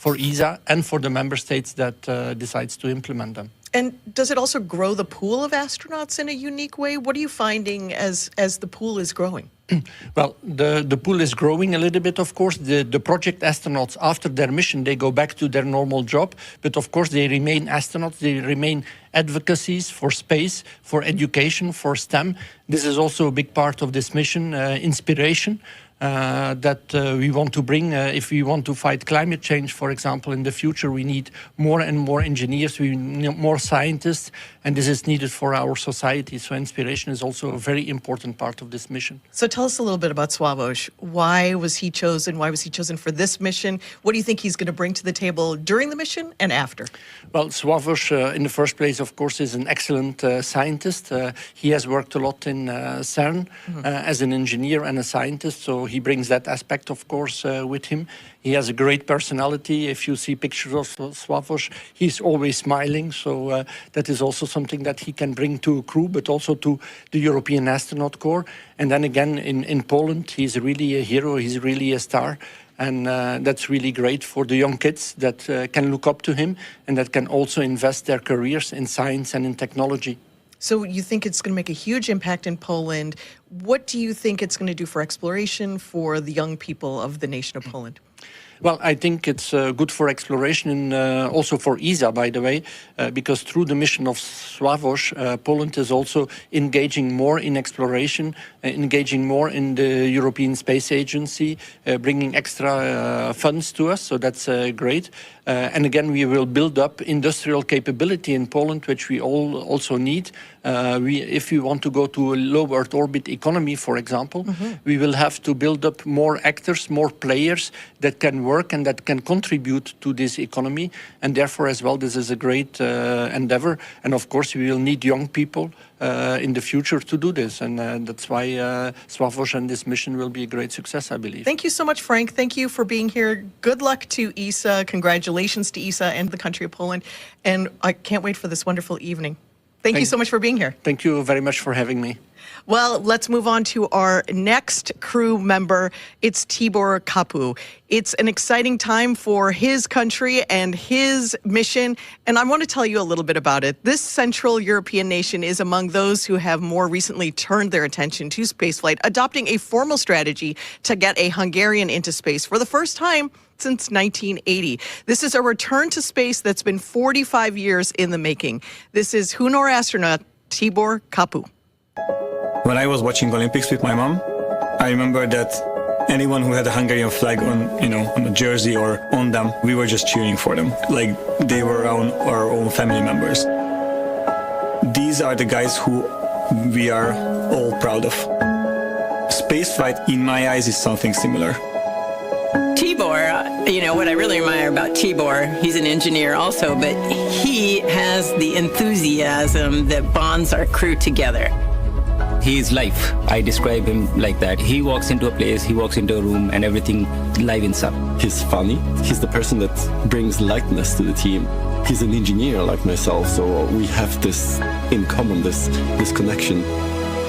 for ESA and for the member states that decides to implement them. And does it also grow the pool of astronauts in a unique way? What are you finding as the pool is growing? Well, the pool is growing a little bit, of course. The project astronauts, after their mission, they go back to their normal job. But of course, they remain astronauts. They remain advocacies for space, for education, for STEM. This is also a big part of this mission, inspiration. That we want to bring. If we want to fight climate change, for example, in the future, we need more and more engineers, we need more scientists, and this is needed for our society. So inspiration is also a very important part of this mission. So tell us a little bit about Sławomir. Why was he chosen? Why was he chosen for this mission? What do you think he's going to bring to the table during the mission and after? Well, Sławomir, in the first place, of course, is an excellent scientist. He has worked a lot in CERN as an engineer and a scientist, so he brings that aspect, of course, with him. He has a great personality. If you see pictures of Sławomir, he's always smiling, so that is also something that he can bring to a crew, but also to the European Astronaut Corps. And then again, in Poland, he's really a hero, he's really a star. And that's really great for the young kids that can look up to him and that can also invest their careers in science and in technology. So you think it's going to make a huge impact in Poland. What do you think it's going to do for exploration for the young people of the nation of Poland? Well, I think it's good for exploration and also for ESA, by the way, because through the mission of Sławomir, Poland is also engaging more in exploration, engaging more in the European Space Agency, bringing extra funds to us, so that's great. And again, we will build up industrial capability in Poland, which we all also need. If we want to go to a low Earth orbit economy, for example, we will have to build up more actors, more players that can work and that can contribute to this economy. And therefore, as well, this is a great endeavor. And of course, we will need young people in the future to do this. And that's why Sławomir and this mission will be a great success, I believe. Thank you so much, Frank. Thank you for being here. Good luck to ESA. Congratulations to ESA and the country of Poland. And I can't wait for this wonderful evening. Thank you so much for being here. Thank you very much for having me. Well, let's move on to our next crew member. It's Tibor Kapu. It's an exciting time for his country and his mission, and I want to tell you a little bit about it. This Central European nation is among those who have more recently turned their attention to spaceflight, adopting a formal strategy to get a Hungarian into space for the first time since 1980. This is a return to space that's been 45 years in the making. This is Hunor astronaut Tibor Kapu. When I was watching Olympics with my mom, I remember that anyone who had a Hungarian flag on, on a jersey or on them, we were just cheering for them, like they were our own family members. These are the guys who we are all proud of. Spaceflight, in my eyes, is something similar. Tibor, what I really admire about Tibor, he's an engineer also, but he has the enthusiasm that bonds our crew together. He is life. I describe him like that. He walks into a place, he walks into a room, and everything livens up. He's funny. He's the person that brings lightness to the team. He's an engineer like myself, so we have this in common, this connection.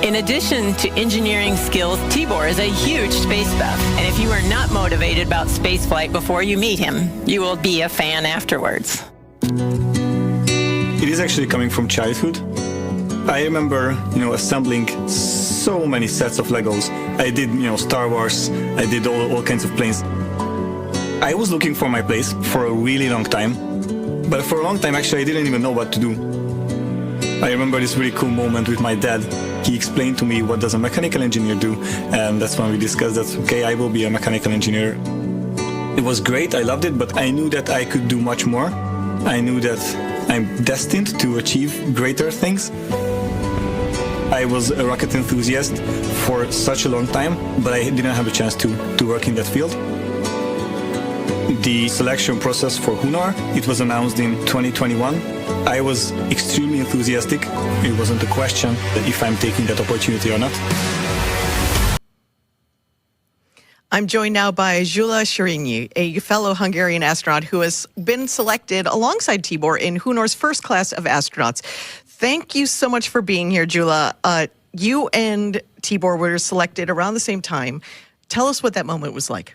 In addition to engineering skills, Tibor is a huge space buff. And if you are not motivated about spaceflight before you meet him, you will be a fan afterwards. It is actually coming from childhood. I remember, assembling so many sets of Legos. I did, Star Wars. I did all kinds of planes. I was looking for my place for a really long time. But for a long time, actually, I didn't even know what to do. I remember this really cool moment with my dad. He explained to me what does a mechanical engineer do, and that's when we discussed that, okay, I will be a mechanical engineer. It was great, I loved it, but I knew that I could do much more. I knew that I'm destined to achieve greater things. I was a rocket enthusiast for such a long time, but I didn't have a chance to work in that field. The selection process for Hunor, it was announced in 2021. I was extremely enthusiastic. It wasn't a question if I'm taking that opportunity or not. I'm joined now by Jula Sharingi, a fellow Hungarian astronaut who has been selected alongside Tibor in Hunor's first class of astronauts. Thank you so much for being here, Jula. You and Tibor were selected around the same time. Tell us what that moment was like.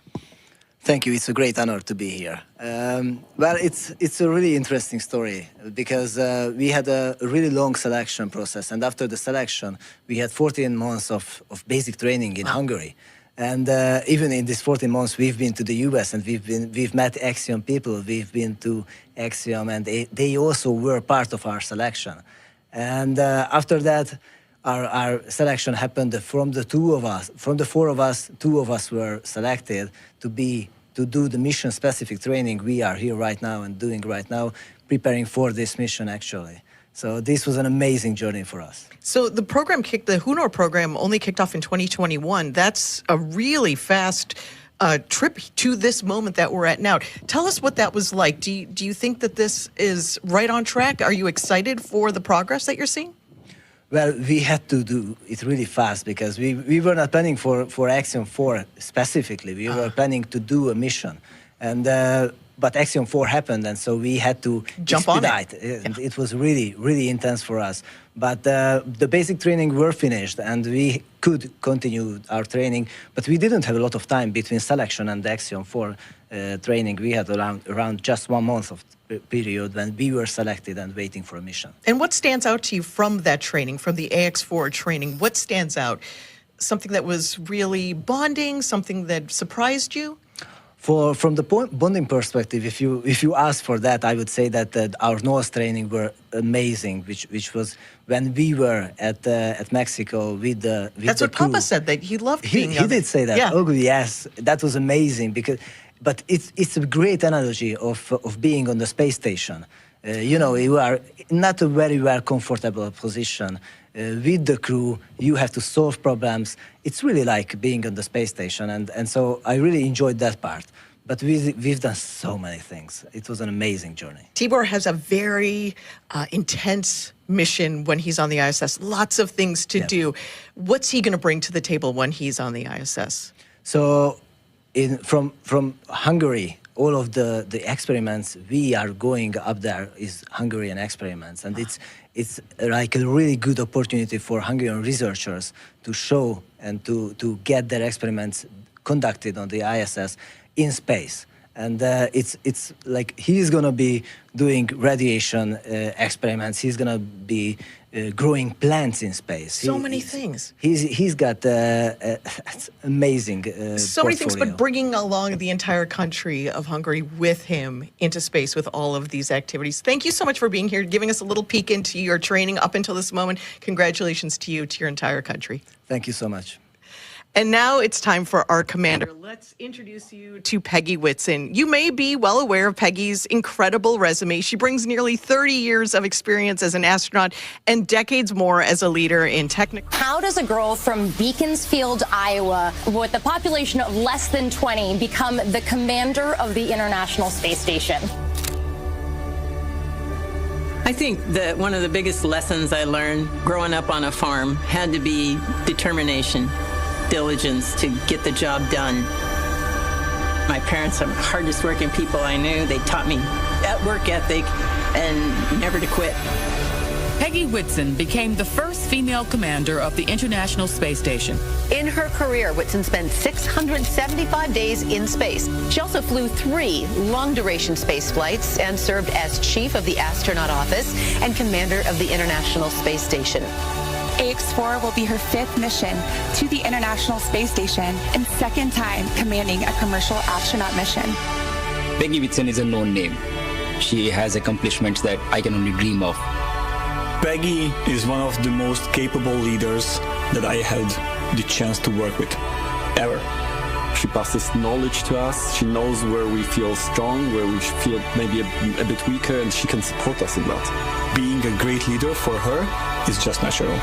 Thank you. It's a great honor to be here. Well, it's a really interesting story because we had a really long selection process, and after the selection, we had 14 months of basic training in Hungary. And even in these 14 months, we've been to the US and we've met Axiom people. We've been to Axiom, and they also were part of our selection. And after that, our selection happened from the four of us, two of us were selected to do the mission-specific training we are here right now and doing right now, preparing for this mission actually. So this was an amazing journey for us. So the Hunor program only kicked off in 2021. That's a really fast trip to this moment that we're at now. Tell us what that was like. Do you think that this is right on track? Are you excited for the progress that you're seeing? Well, we had to do it really fast because we were not planning for Axiom 4 specifically. We were planning to do a mission. And but Axiom 4 happened, and so we had to jump on it. And it was really, really intense for us. But the basic training were finished, and we could continue our training. But we didn't have a lot of time between selection and the Axiom 4 training. We had around just 1 month of period when we were selected and waiting for a mission. And what stands out to you from that training, from the AX4 training? What stands out? Something that was really bonding, something that surprised you? From the bonding perspective, if you ask for that, I would say that our nose training were amazing, which was when we were at Mexico with the That's the what crew. Papa said, that he loved being He did say that. Yeah. Oh yes, that was amazing but it's a great analogy of being on the space station. You know, you are not a very well comfortable position. With the crew, you have to solve problems. It's really like being on the space station, and so I really enjoyed that part. But we've done so many things. It was an amazing journey. Tibor has a very intense mission when he's on the ISS. Lots of things to do. What's he going to bring to the table when he's on the ISS? So, from Hungary, all of the experiments we are going up there is Hungarian experiments, and it's like a really good opportunity for Hungarian researchers to show and to get their experiments conducted on the ISS in space. And it's like he's gonna be doing radiation experiments. He's gonna be growing plants in space. So many things. He's got amazing so many things, but bringing along the entire country of Hungary with him into space with all of these activities. Thank you so much for being here, giving us a little peek into your training up until this moment. Congratulations to you, to your entire country. Thank you so much. And now it's time for our commander. Let's introduce you to Peggy Whitson. You may be well aware of Peggy's incredible resume. She brings nearly 30 years of experience as an astronaut and decades more as a leader in technical. How does a girl from Beaconsfield, Iowa, with a population of less than 20, become the commander of the International Space Station? I think that one of the biggest lessons I learned growing up on a farm had to be determination, diligence to get the job done. My parents are the hardest working people I knew. They taught me that work ethic and never to quit. Peggy Whitson became the first female commander of the International Space Station. In her career, Whitson spent 675 days in space. She also flew 3 long-duration space flights and served as chief of the astronaut office and commander of the International Space Station. AX4 will be her 5th mission to the International Space Station and 2nd time commanding a commercial astronaut mission. Peggy Whitson is a known name. She has accomplishments that I can only dream of. Peggy is one of the most capable leaders that I had the chance to work with, ever. She passes knowledge to us. She knows where we feel strong, where we feel maybe a bit weaker, and she can support us in that. Being a great leader for her is just natural.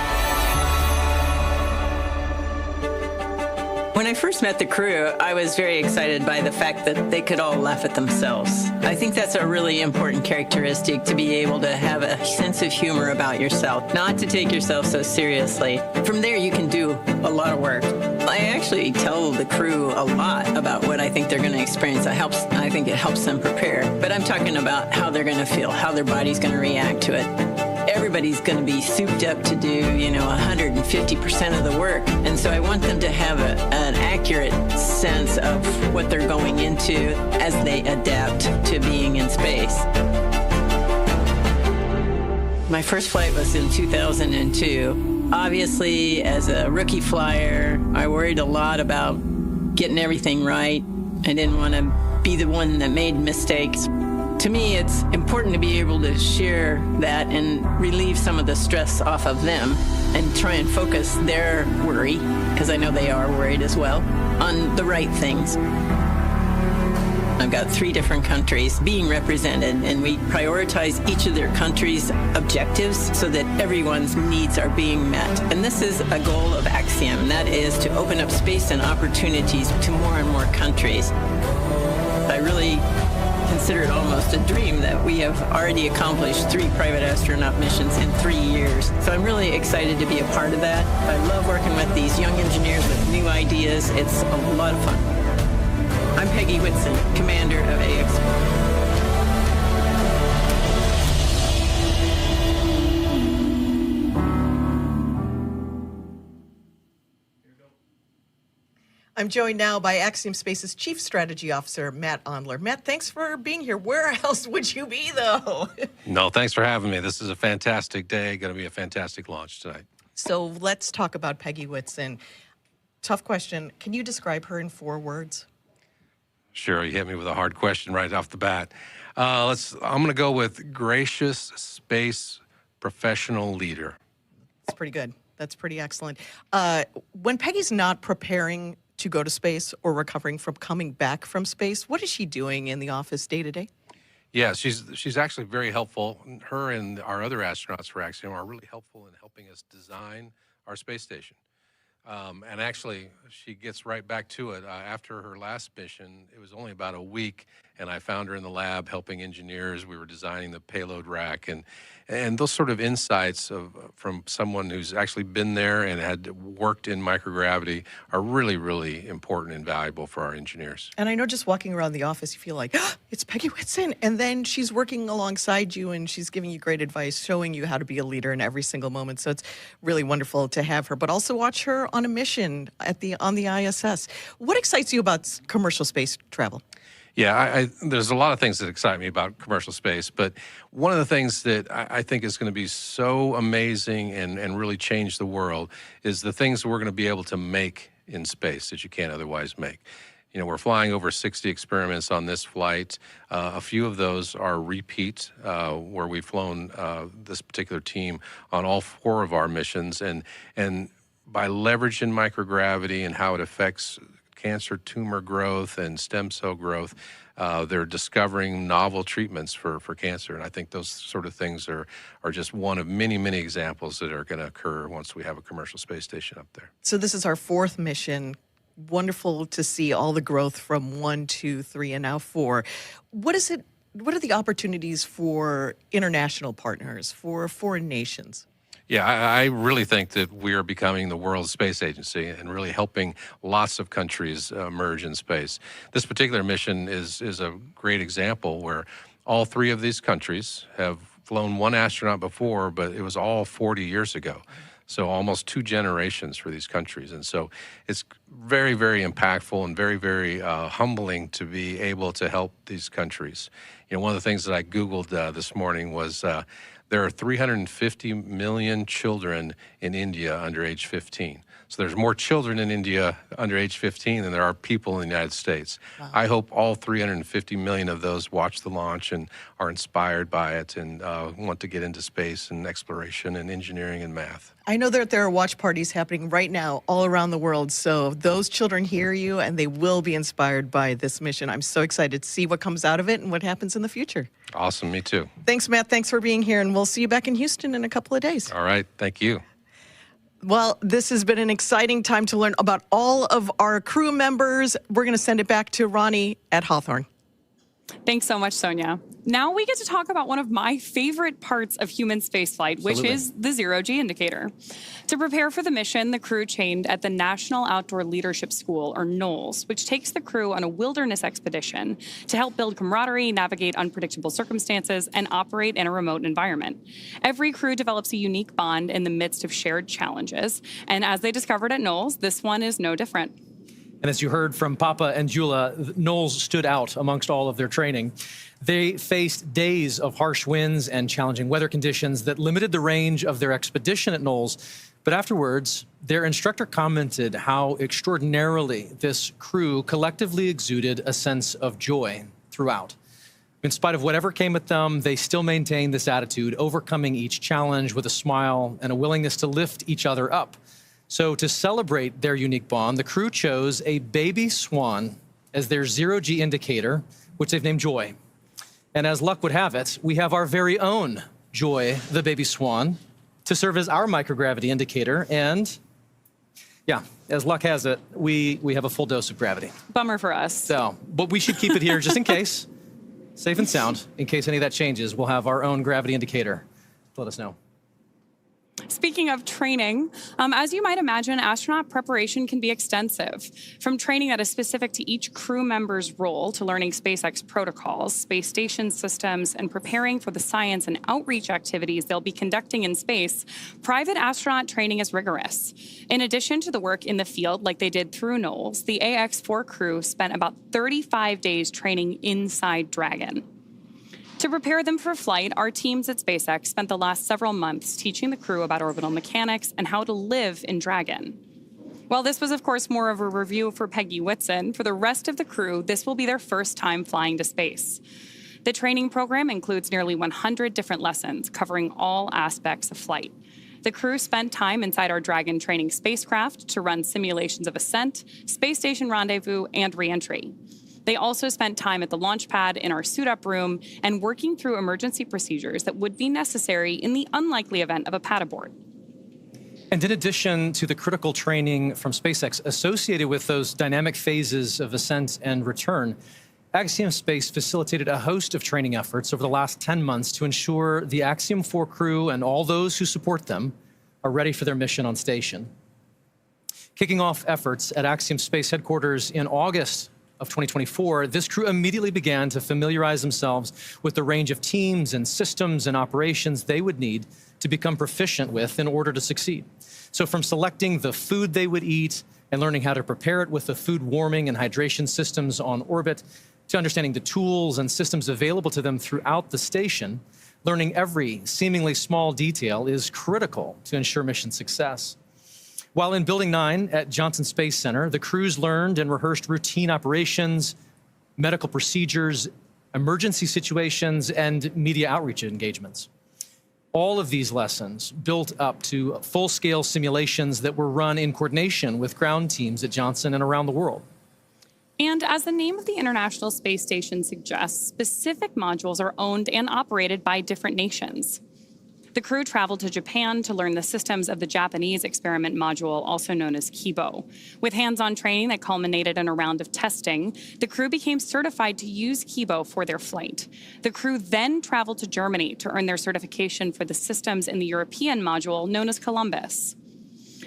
When I first met the crew, I was very excited by the fact that they could all laugh at themselves. I think that's a really important characteristic, to be able to have a sense of humor about yourself, not to take yourself so seriously. From there, you can do a lot of work. I actually tell the crew a lot about what I think they're going to experience. I think it helps them prepare. But I'm talking about how they're going to feel, how their body's going to react to it. Everybody's going to be souped up to do, 150% of the work. And so I want them to have an accurate sense of what they're going into as they adapt to being in space. My first flight was in 2002. Obviously, as a rookie flyer, I worried a lot about getting everything right. I didn't want to be the one that made mistakes. To me, it's important to be able to share that and relieve some of the stress off of them and try and focus their worry, because I know they are worried as well, on the right things. I've got 3 different countries being represented, and we prioritize each of their countries' objectives so that everyone's needs are being met. And this is a goal of Axiom, and that is to open up space and opportunities to more and more countries. I really consider it almost a dream that we have already accomplished 3 private astronaut missions in 3 years. So I'm really excited to be a part of that. I love working with these young engineers with new ideas. It's a lot of fun. I'm Peggy Whitson, commander of AX. I'm joined now by Axiom Space's Chief Strategy Officer, Matt Enler. Matt, thanks for being here. Where else would you be, though? No, thanks for having me. This is a fantastic day. Going to be a fantastic launch tonight. So let's talk about Peggy Whitson. Tough question. Can you describe her in 4 words? Sure, you hit me with a hard question right off the bat. I'm going to go with gracious space professional leader. That's pretty good. That's pretty excellent. When Peggy's not preparing to go to space or recovering from coming back from space, what is she doing in the office day to day? Yeah, she's actually very helpful. Her and our other astronauts for Axiom are really helpful in helping us design our space station. And actually, she gets right back to it. After her last mission, it was only about a week, and I found her in the lab helping engineers. We were designing the payload rack, and those sort of insights from someone who's actually been there and had worked in microgravity are really, really important and valuable for our engineers. And I know just walking around the office, you feel like, oh, it's Peggy Whitson. And then she's working alongside you, and she's giving you great advice, showing you how to be a leader in every single moment. So it's really wonderful to have her, but also watch her on a mission on the ISS. What excites you about commercial space travel? Yeah, there's a lot of things that excite me about commercial space, but one of the things that I think is going to be so amazing and really change the world is the things we're going to be able to make in space that you can't otherwise make. You know, we're flying over 60 experiments on this flight. A few of those are repeat, where we've flown this particular team on all 4 of our missions, and by leveraging microgravity and how it affects cancer tumor growth and stem cell growth, they're discovering novel treatments for cancer. And I think those sort of things are just one of many, many examples that are going to occur once we have a commercial space station up there. So this is our 4th mission. Wonderful to see all the growth from 1, 2, 3, and now 4. What are the opportunities for international partners, for foreign nations? Yeah, I really think that we are becoming the world's space agency and really helping lots of countries emerge in space. This particular mission is a great example where all 3 of these countries have flown 1 astronaut before, but it was all 40 years ago. So almost 2 generations for these countries. And so it's very, very impactful and very, very humbling to be able to help these countries. You know, one of the things that I Googled this morning was there are 350 million children in India under age 15. So there's more children in India under age 15 than there are people in the United States. Wow. I hope all 350 million of those watch the launch and are inspired by it and want to get into space and exploration and engineering and math. I know that there are watch parties happening right now all around the world, so those children hear you and they will be inspired by this mission. I'm so excited to see what comes out of it and what happens in the future. Awesome, me too. Thanks, Matt. Thanks for being here, and we'll see you back in Houston in a couple of days. All right, thank you. Well, this has been an exciting time to learn about all of our crew members. We're going to send it back to Ronnie at Hawthorne. Thanks so much, Sonia. Now we get to talk about one of my favorite parts of human spaceflight, which is the ZeroG Indicator. To prepare for the mission, the crew trained at the National Outdoor Leadership School, or NOLS, which takes the crew on a wilderness expedition to help build camaraderie, navigate unpredictable circumstances, and operate in a remote environment. Every crew develops a unique bond in the midst of shared challenges, and as they discovered at NOLS, this one is no different. And as you heard from Papa and Jula, Knowles stood out amongst all of their training. They faced days of harsh winds and challenging weather conditions that limited the range of their expedition at Knowles. But afterwards, their instructor commented how extraordinarily this crew collectively exuded a sense of joy throughout. In spite of whatever came at them, they still maintained this attitude, overcoming each challenge with a smile and a willingness to lift each other up. So to celebrate their unique bond, the crew chose a baby swan as their ZeroG indicator, which they've named Joy. And as luck would have it, we have our very own Joy, the baby swan, to serve as our microgravity indicator. And yeah, as luck has it, we have a full dose of gravity. Bummer for us. So, but we should keep it here just in case. Safe and sound. In case any of that changes, we'll have our own gravity indicator. Let us know. Speaking of training, as you might imagine, astronaut preparation can be extensive. From training that is specific to each crew member's role to learning SpaceX protocols, space station systems, and preparing for the science and outreach activities they'll be conducting in space, private astronaut training is rigorous. In addition to the work in the field like they did through Knowles, the AX-4 crew spent about 35 days training inside Dragon. To prepare them for flight, our teams at SpaceX spent the last several months teaching the crew about orbital mechanics and how to live in Dragon. While this was, of course, more of a review for Peggy Whitson, for the rest of the crew, this will be their first time flying to space. The training program includes nearly 100 different lessons covering all aspects of flight. The crew spent time inside our Dragon training spacecraft to run simulations of ascent, space station rendezvous, and re-entry. They also spent time at the launch pad in our suit-up room and working through emergency procedures that would be necessary in the unlikely event of a pad abort. And in addition to the critical training from SpaceX associated with those dynamic phases of ascent and return, Axiom Space facilitated a host of training efforts over the last 10 months to ensure the Axiom 4 crew and all those who support them are ready for their mission on station. Kicking off efforts at Axiom Space headquarters in August of 2024, this crew immediately began to familiarize themselves with the range of teams and systems and operations they would need to become proficient with in order to succeed. So from selecting the food they would eat and learning how to prepare it with the food warming and hydration systems on orbit, to understanding the tools and systems available to them throughout the station, learning every seemingly small detail is critical to ensure mission success. While in Building 9 at Johnson Space Center, the crews learned and rehearsed routine operations, medical procedures, emergency situations, and media outreach engagements. All of these lessons built up to full-scale simulations that were run in coordination with ground teams at Johnson and around the world. And as the name of the International Space Station suggests, specific modules are owned and operated by different nations. The crew traveled to Japan to learn the systems of the Japanese experiment module, also known as Kibo. With hands-on training that culminated in a round of testing, the crew became certified to use Kibo for their flight. The crew then traveled to Germany to earn their certification for the systems in the European module, known as Columbus.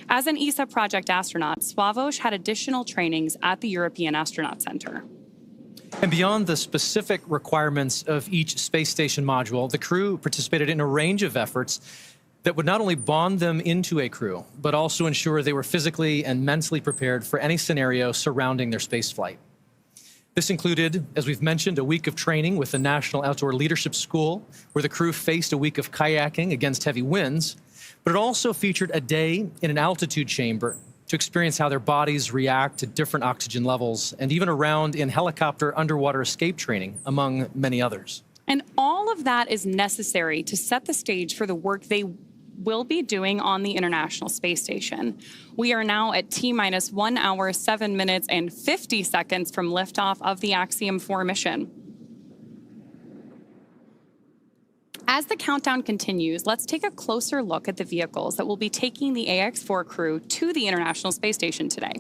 As an ESA project astronaut, Sławomir had additional trainings at the European Astronaut Center. And beyond the specific requirements of each space station module, the crew participated in a range of efforts that would not only bond them into a crew, but also ensure they were physically and mentally prepared for any scenario surrounding their space flight. This included, as we've mentioned, a week of training with the National Outdoor Leadership School, where the crew faced a week of kayaking against heavy winds, but it also featured a day in an altitude chamber to experience how their bodies react to different oxygen levels, and even a round in helicopter underwater escape training, among many others. And all of that is necessary to set the stage for the work they will be doing on the International Space Station. We are now at T-minus 1 hour, 7 minutes, and 50 seconds from liftoff of the Axiom 4 mission. As the countdown continues, let's take a closer look at the vehicles that will be taking the AX-4 crew to the International Space Station today.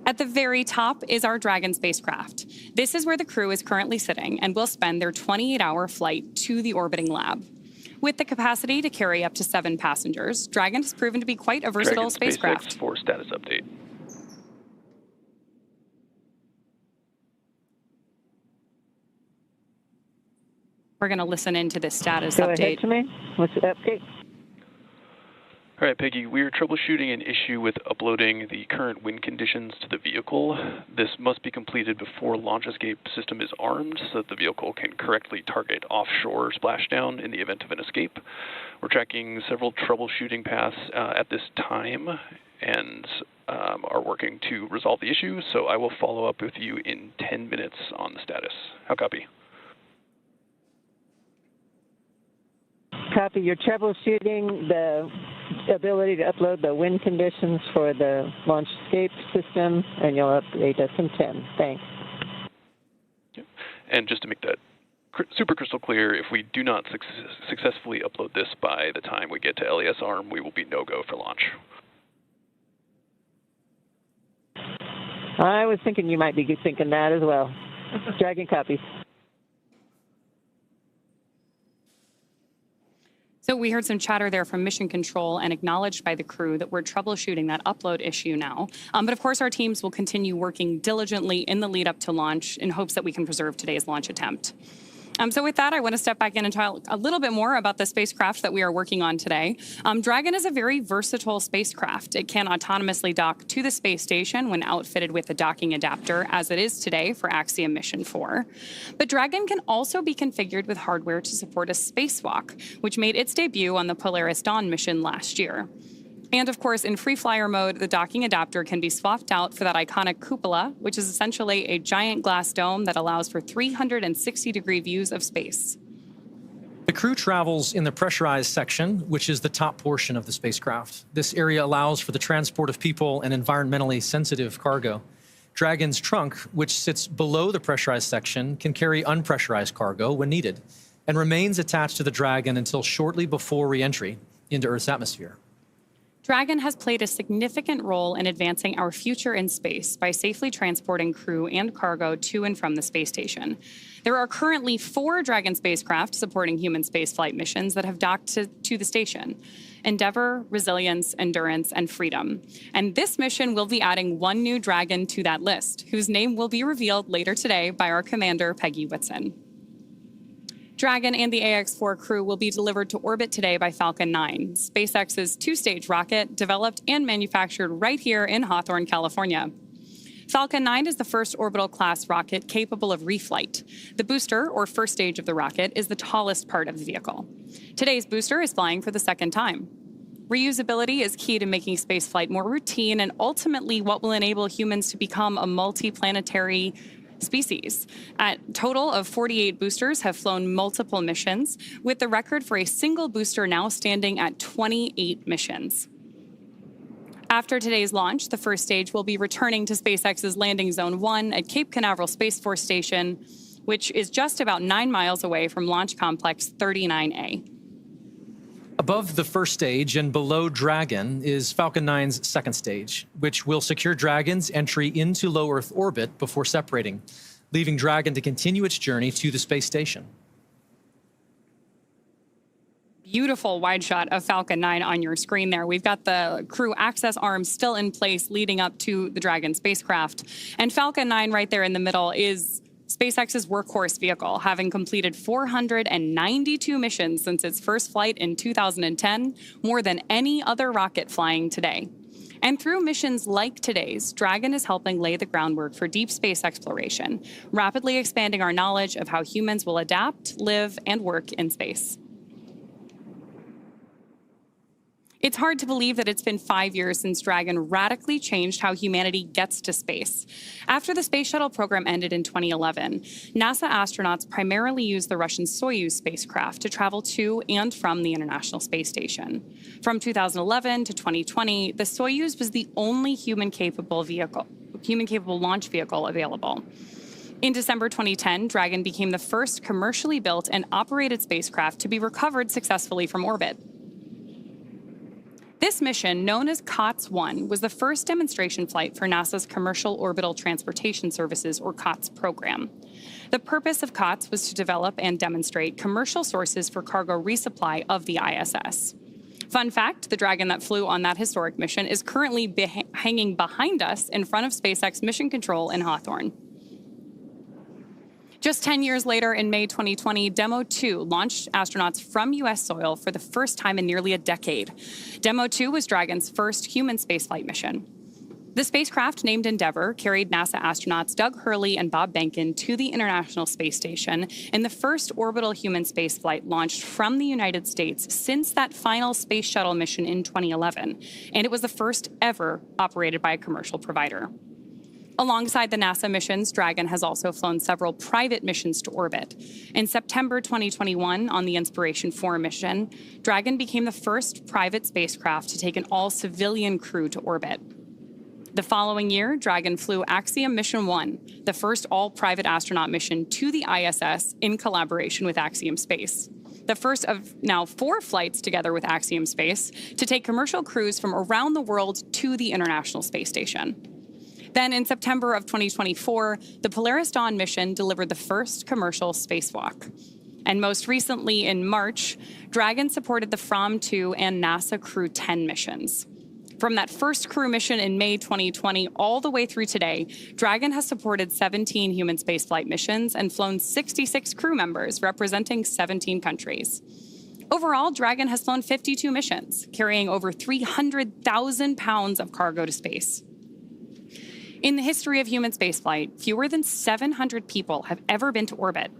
At the very top is our Dragon spacecraft. This is where the crew is currently sitting and will spend their 28-hour flight to the orbiting lab. With the capacity to carry up to 7 passengers, Dragon has proven to be quite a versatile spacecraft. SpaceX 4 status update. We're going to listen into this status Go update. ahead to me. What's the update? All right, Peggy, we are troubleshooting an issue with uploading the current wind conditions to the vehicle. This must be completed before launch escape system is armed so that the vehicle can correctly target offshore splashdown in the event of an escape. We're tracking several troubleshooting paths at this time and are working to resolve the issue, so I will follow up with you in 10 minutes on the status. How copy? Copy. You're troubleshooting the ability to upload the wind conditions for the launch escape system, and you'll update us in 10. Thanks. Yep. And just to make that super crystal clear, if we do not successfully upload this by the time we get to LES arm, we will be no-go for launch. I was thinking you might be thinking that as well. Dragon copies. So we heard some chatter there from Mission Control and acknowledged by the crew that we're troubleshooting that upload issue now. But of course, our teams will continue working diligently in the lead up to launch in hopes that we can preserve today's launch attempt. So with that, I want to step back in and talk a little bit more about the spacecraft that we are working on today. Dragon is a very versatile spacecraft. It can autonomously dock to the space station when outfitted with a docking adapter, as it is today for Axiom Mission 4. But Dragon can also be configured with hardware to support a spacewalk, which made its debut on the Polaris Dawn mission last year. And of course, in free flyer mode, the docking adapter can be swapped out for that iconic cupola, which is essentially a giant glass dome that allows for 360-degree views of space. The crew travels in the pressurized section, which is the top portion of the spacecraft. This area allows for the transport of people and environmentally sensitive cargo. Dragon's trunk, which sits below the pressurized section, can carry unpressurized cargo when needed and remains attached to the Dragon until shortly before re-entry into Earth's atmosphere. Dragon has played a significant role in advancing our future in space by safely transporting crew and cargo to and from the space station. There are currently 4 Dragon spacecraft supporting human spaceflight missions that have docked to the station: Endeavour, Resilience, Endurance, and Freedom. And this mission will be adding 1 new Dragon to that list, whose name will be revealed later today by our commander, Peggy Whitson. Dragon and the AX-4 crew will be delivered to orbit today by Falcon 9, SpaceX's 2-stage rocket developed and manufactured right here in Hawthorne, California. Falcon 9 is the first orbital-class rocket capable of reflight. The booster, or first stage of the rocket, is the tallest part of the vehicle. Today's booster is flying for the 2nd time. Reusability is key to making spaceflight more routine and ultimately what will enable humans to become a multi-planetary species. A total of 48 boosters have flown multiple missions, with the record for a single booster now standing at 28 missions. After today's launch, the first stage will be returning to SpaceX's Landing Zone 1 at Cape Canaveral Space Force Station, which is just about 9 miles away from Launch Complex 39A. Above the first stage and below Dragon is Falcon 9's 2nd stage, which will secure Dragon's entry into low Earth orbit before separating, leaving Dragon to continue its journey to the space station. Beautiful wide shot of Falcon 9 on your screen there. We've got the crew access arms still in place leading up to the Dragon spacecraft. And Falcon 9 right there in the middle is SpaceX's workhorse vehicle, having completed 492 missions since its first flight in 2010, more than any other rocket flying today. And through missions like today's, Dragon is helping lay the groundwork for deep space exploration, rapidly expanding our knowledge of how humans will adapt, live, and work in space. It's hard to believe that it's been 5 years since Dragon radically changed how humanity gets to space. After the space shuttle program ended in 2011, NASA astronauts primarily used the Russian Soyuz spacecraft to travel to and from the International Space Station. From 2011 to 2020, the Soyuz was the only human-capable launch vehicle available. In December 2010, Dragon became the first commercially built and operated spacecraft to be recovered successfully from orbit. This mission, known as COTS-1, was the first demonstration flight for NASA's Commercial Orbital Transportation Services, or COTS program. The purpose of COTS was to develop and demonstrate commercial sources for cargo resupply of the ISS. Fun fact, the Dragon that flew on that historic mission is currently hanging behind us in front of SpaceX Mission Control in Hawthorne. Just 10 years later, in May 2020, Demo 2 launched astronauts from U.S. soil for the first time in nearly a decade. Demo 2 was Dragon's first human spaceflight mission. The spacecraft, named Endeavour, carried NASA astronauts Doug Hurley and Bob Behnken to the International Space Station in the first orbital human spaceflight launched from the United States since that final space shuttle mission in 2011, and it was the first ever operated by a commercial provider. Alongside the NASA missions, Dragon has also flown several private missions to orbit. In September 2021, on the Inspiration 4 mission, Dragon became the first private spacecraft to take an all-civilian crew to orbit. The following year, Dragon flew Axiom Mission 1, the first all-private astronaut mission to the ISS in collaboration with Axiom Space. The first of now 4 flights together with Axiom Space to take commercial crews from around the world to the International Space Station. Then in September of 2024, the Polaris Dawn mission delivered the first commercial spacewalk. And most recently in March, Dragon supported the From 2 and NASA Crew 10 missions. From that first crew mission in May 2020 all the way through today, Dragon has supported 17 human spaceflight missions and flown 66 crew members representing 17 countries. Overall, Dragon has flown 52 missions, carrying over 300,000 pounds of cargo to space. In the history of human spaceflight, fewer than 700 people have ever been to orbit.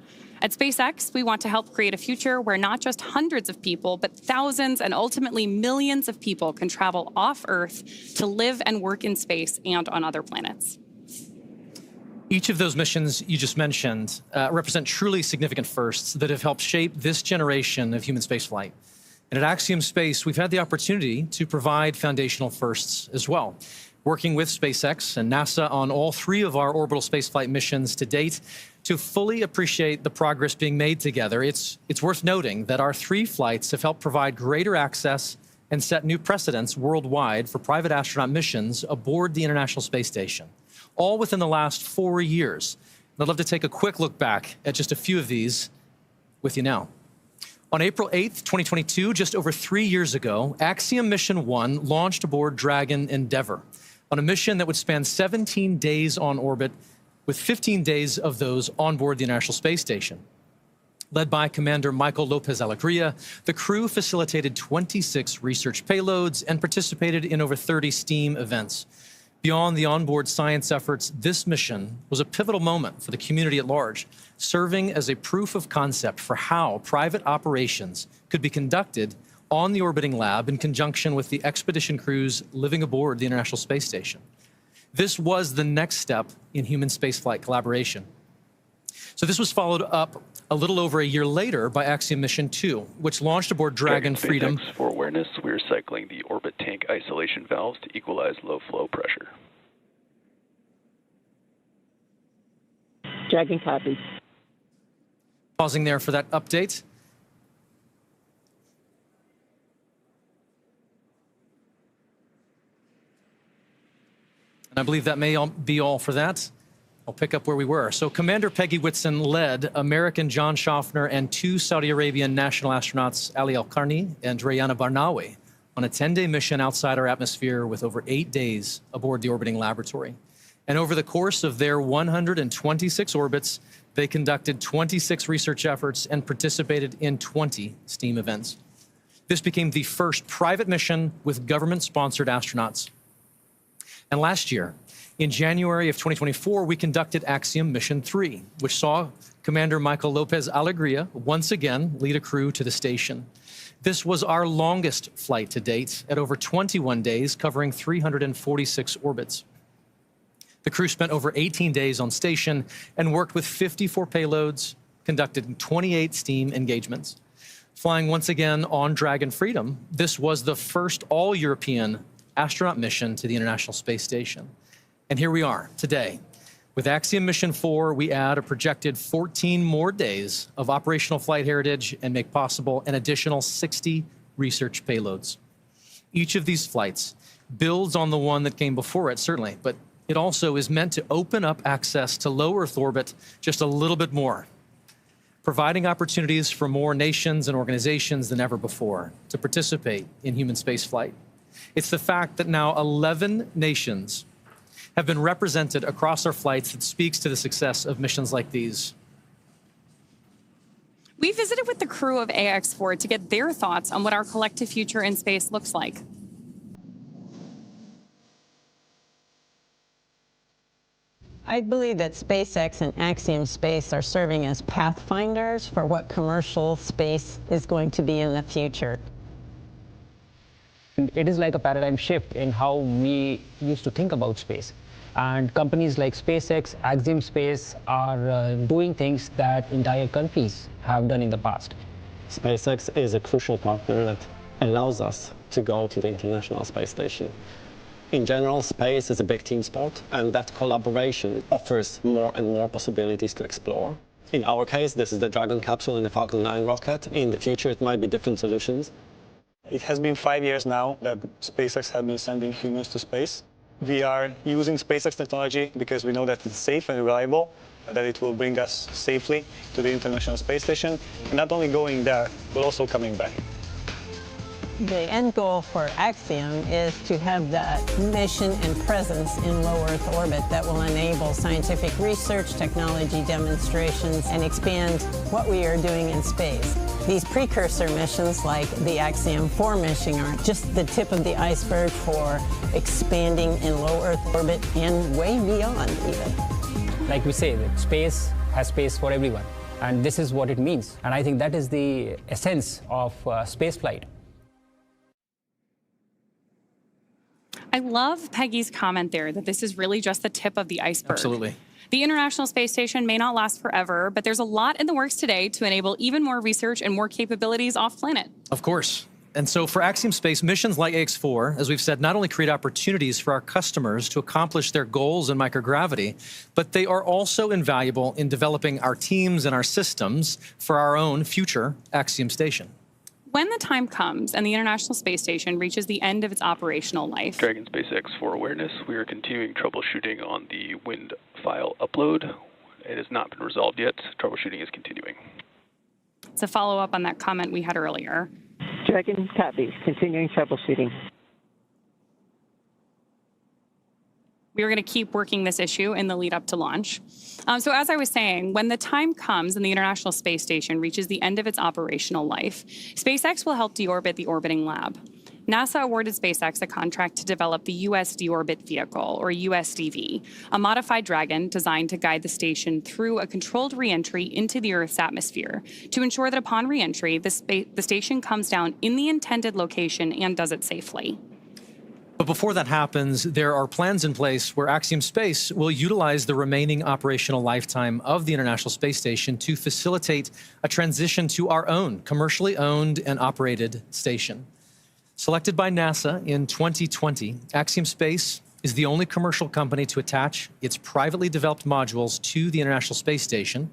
At SpaceX, we want to help create a future where not just hundreds of people, but thousands and ultimately millions of people can travel off Earth to live and work in space and on other planets. Each of those missions you just mentioned represent truly significant firsts that have helped shape this generation of human spaceflight. And at Axiom Space, we've had the opportunity to provide foundational firsts as well. Working with SpaceX and NASA on all 3 of our orbital spaceflight missions to date, to fully appreciate the progress being made together, it's worth noting that our 3 flights have helped provide greater access and set new precedents worldwide for private astronaut missions aboard the International Space Station, all within the last 4 years. And I'd love to take a quick look back at just a few of these with you now. On April 8th, 2022, just over 3 years ago, Axiom Mission 1 launched aboard Dragon Endeavour on a mission that would span 17 days on orbit, with 15 days of those on board the International Space Station. Led by Commander Michael Lopez Alegria, the crew facilitated 26 research payloads and participated in over 30 STEAM events. Beyond the onboard science efforts, this mission was a pivotal moment for the community at large, serving as a proof of concept for how private operations could be conducted on the orbiting lab in conjunction with the expedition crews living aboard the International Space Station. This was the next step in human spaceflight collaboration. So this was followed up a little over a year later by Axiom Mission 2, which launched aboard Dragon Freedom. For awareness, we're cycling the orbit tank isolation valves to equalize low flow pressure. Dragon copy. Pausing there for that update. And I believe that may be all for that. I'll pick up where we were. So Commander Peggy Whitson led American John Schaffner and 2 Saudi Arabian national astronauts, Ali Al-Qarni and Rayana Barnawi, on a 10-day mission outside our atmosphere with over 8 days aboard the orbiting laboratory. And over the course of their 126 orbits, they conducted 26 research efforts and participated in 20 STEAM events. This became the first private mission with government-sponsored astronauts. And last year, in January of 2024, we conducted Axiom Mission 3, which saw Commander Michael Lopez Alegria once again lead a crew to the station. This was our longest flight to date at over 21 days, covering 346 orbits. The crew spent over 18 days on station and worked with 54 payloads, conducted 28 STEAM engagements. Flying once again on Dragon Freedom, this was the first all-European astronaut mission to the International Space Station. And here we are today. With Axiom Mission 4, we add a projected 14 more days of operational flight heritage and make possible an additional 60 research payloads. Each of these flights builds on the one that came before it, certainly, but it also is meant to open up access to low Earth orbit just a little bit more, providing opportunities for more nations and organizations than ever before to participate in human spaceflight. It's the fact that now 11 nations have been represented across our flights that speaks to the success of missions like these. We visited with the crew of AX4 to get their thoughts on what our collective future in space looks like. I believe that SpaceX and Axiom Space are serving as pathfinders for what commercial space is going to be in the future. It is like a paradigm shift in how we used to think about space. And companies like SpaceX, Axiom Space are doing things that entire countries have done in the past. SpaceX is a crucial partner that allows us to go to the International Space Station. In general, space is a big team sport, and that collaboration offers more and more possibilities to explore. In our case, this is the Dragon capsule and the Falcon 9 rocket. In the future, it might be different solutions. It has been 5 years now that SpaceX has been sending humans to space. We are using SpaceX technology because we know that it's safe and reliable, that it will bring us safely to the International Space Station. And not only going there, but also coming back. The end goal for Axiom is to have that mission and presence in low Earth orbit that will enable scientific research, technology demonstrations, and expand what we are doing in space. These precursor missions, like the Axiom 4 mission, are just the tip of the iceberg for expanding in low Earth orbit and way beyond even. Like we say, that space has space for everyone, and this is what it means. And I think that is the essence of spaceflight. I love Peggy's comment there that this is really just the tip of the iceberg. Absolutely. The International Space Station may not last forever, but there's a lot in the works today to enable even more research and more capabilities off-planet. Of course. And so for Axiom Space, missions like AX4, as we've said, not only create opportunities for our customers to accomplish their goals in microgravity, but they are also invaluable in developing our teams and our systems for our own future Axiom Station. When the time comes and the International Space Station reaches the end of its operational life. Dragon SpaceX for awareness, we are continuing troubleshooting on the wind file upload. It has not been resolved yet. Troubleshooting is continuing. To follow up on that comment we had earlier. Dragon copies, continuing troubleshooting. We are going to keep working this issue in the lead up to launch. So as I was saying, when the time comes and the International Space Station reaches the end of its operational life, SpaceX will help deorbit the orbiting lab. NASA awarded SpaceX a contract to develop the US Deorbit Vehicle, or USDV, a modified Dragon designed to guide the station through a controlled reentry into the Earth's atmosphere to ensure that upon reentry, the station comes down in the intended location and does it safely. But before that happens, there are plans in place where Axiom Space will utilize the remaining operational lifetime of the International Space Station to facilitate a transition to our own commercially owned and operated station. Selected by NASA in 2020, Axiom Space is the only commercial company to attach its privately developed modules to the International Space Station.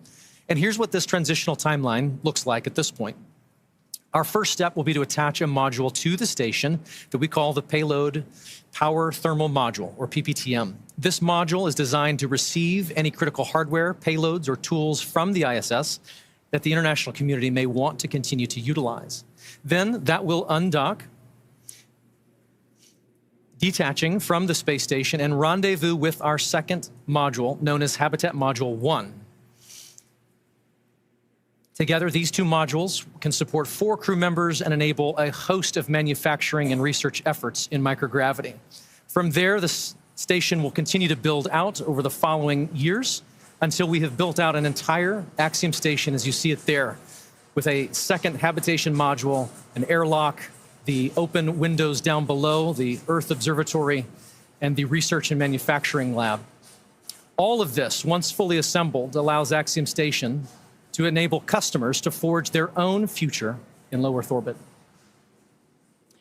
And here's what this transitional timeline looks like at this point. Our first step will be to attach a module to the station that we call the Payload Power Thermal Module, or PPTM. This module is designed to receive any critical hardware, payloads, or tools from the ISS that the international community may want to continue to utilize. Then that will undock, detaching from the space station and rendezvous with our second module, known as Habitat Module 1. Together, these two modules can support 4 crew members and enable a host of manufacturing and research efforts in microgravity. From there, the station will continue to build out over the following years until we have built out an entire Axiom station as you see it there, with a second habitation module, an airlock, the open windows down below, the Earth Observatory, and the research and manufacturing lab. All of this, once fully assembled, allows Axiom Station to enable customers to forge their own future in low Earth orbit.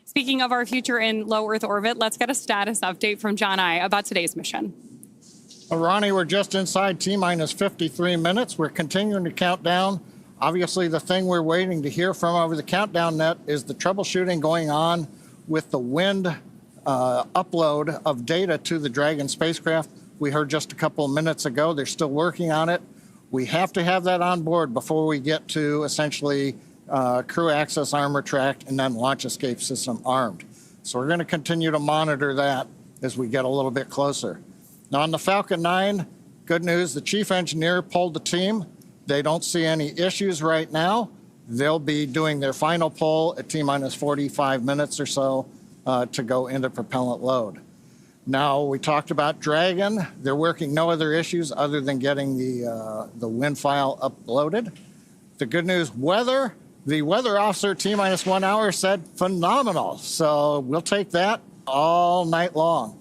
Speaking of our future in low Earth orbit, let's get a status update from John I about today's mission. Ronnie, we're just inside T-minus 53 minutes. We're continuing to count down. Obviously, the thing we're waiting to hear from over the countdown net is the troubleshooting going on with the wind upload of data to the Dragon spacecraft. We heard just a couple of minutes ago, they're still working on it. We have to have that on board before we get to essentially crew access armor track and then launch escape system armed. So we're going to continue to monitor that as we get a little bit closer. Now on the Falcon 9, good news, the chief engineer pulled the team. They don't see any issues right now. They'll be doing their final pull at T-minus 45 minutes or so to go into propellant load. Now, we talked about Dragon. They're working no other issues other than getting the wind file uploaded. The good news, weather. The weather officer T-minus 1 hour said phenomenal. So we'll take that all night long.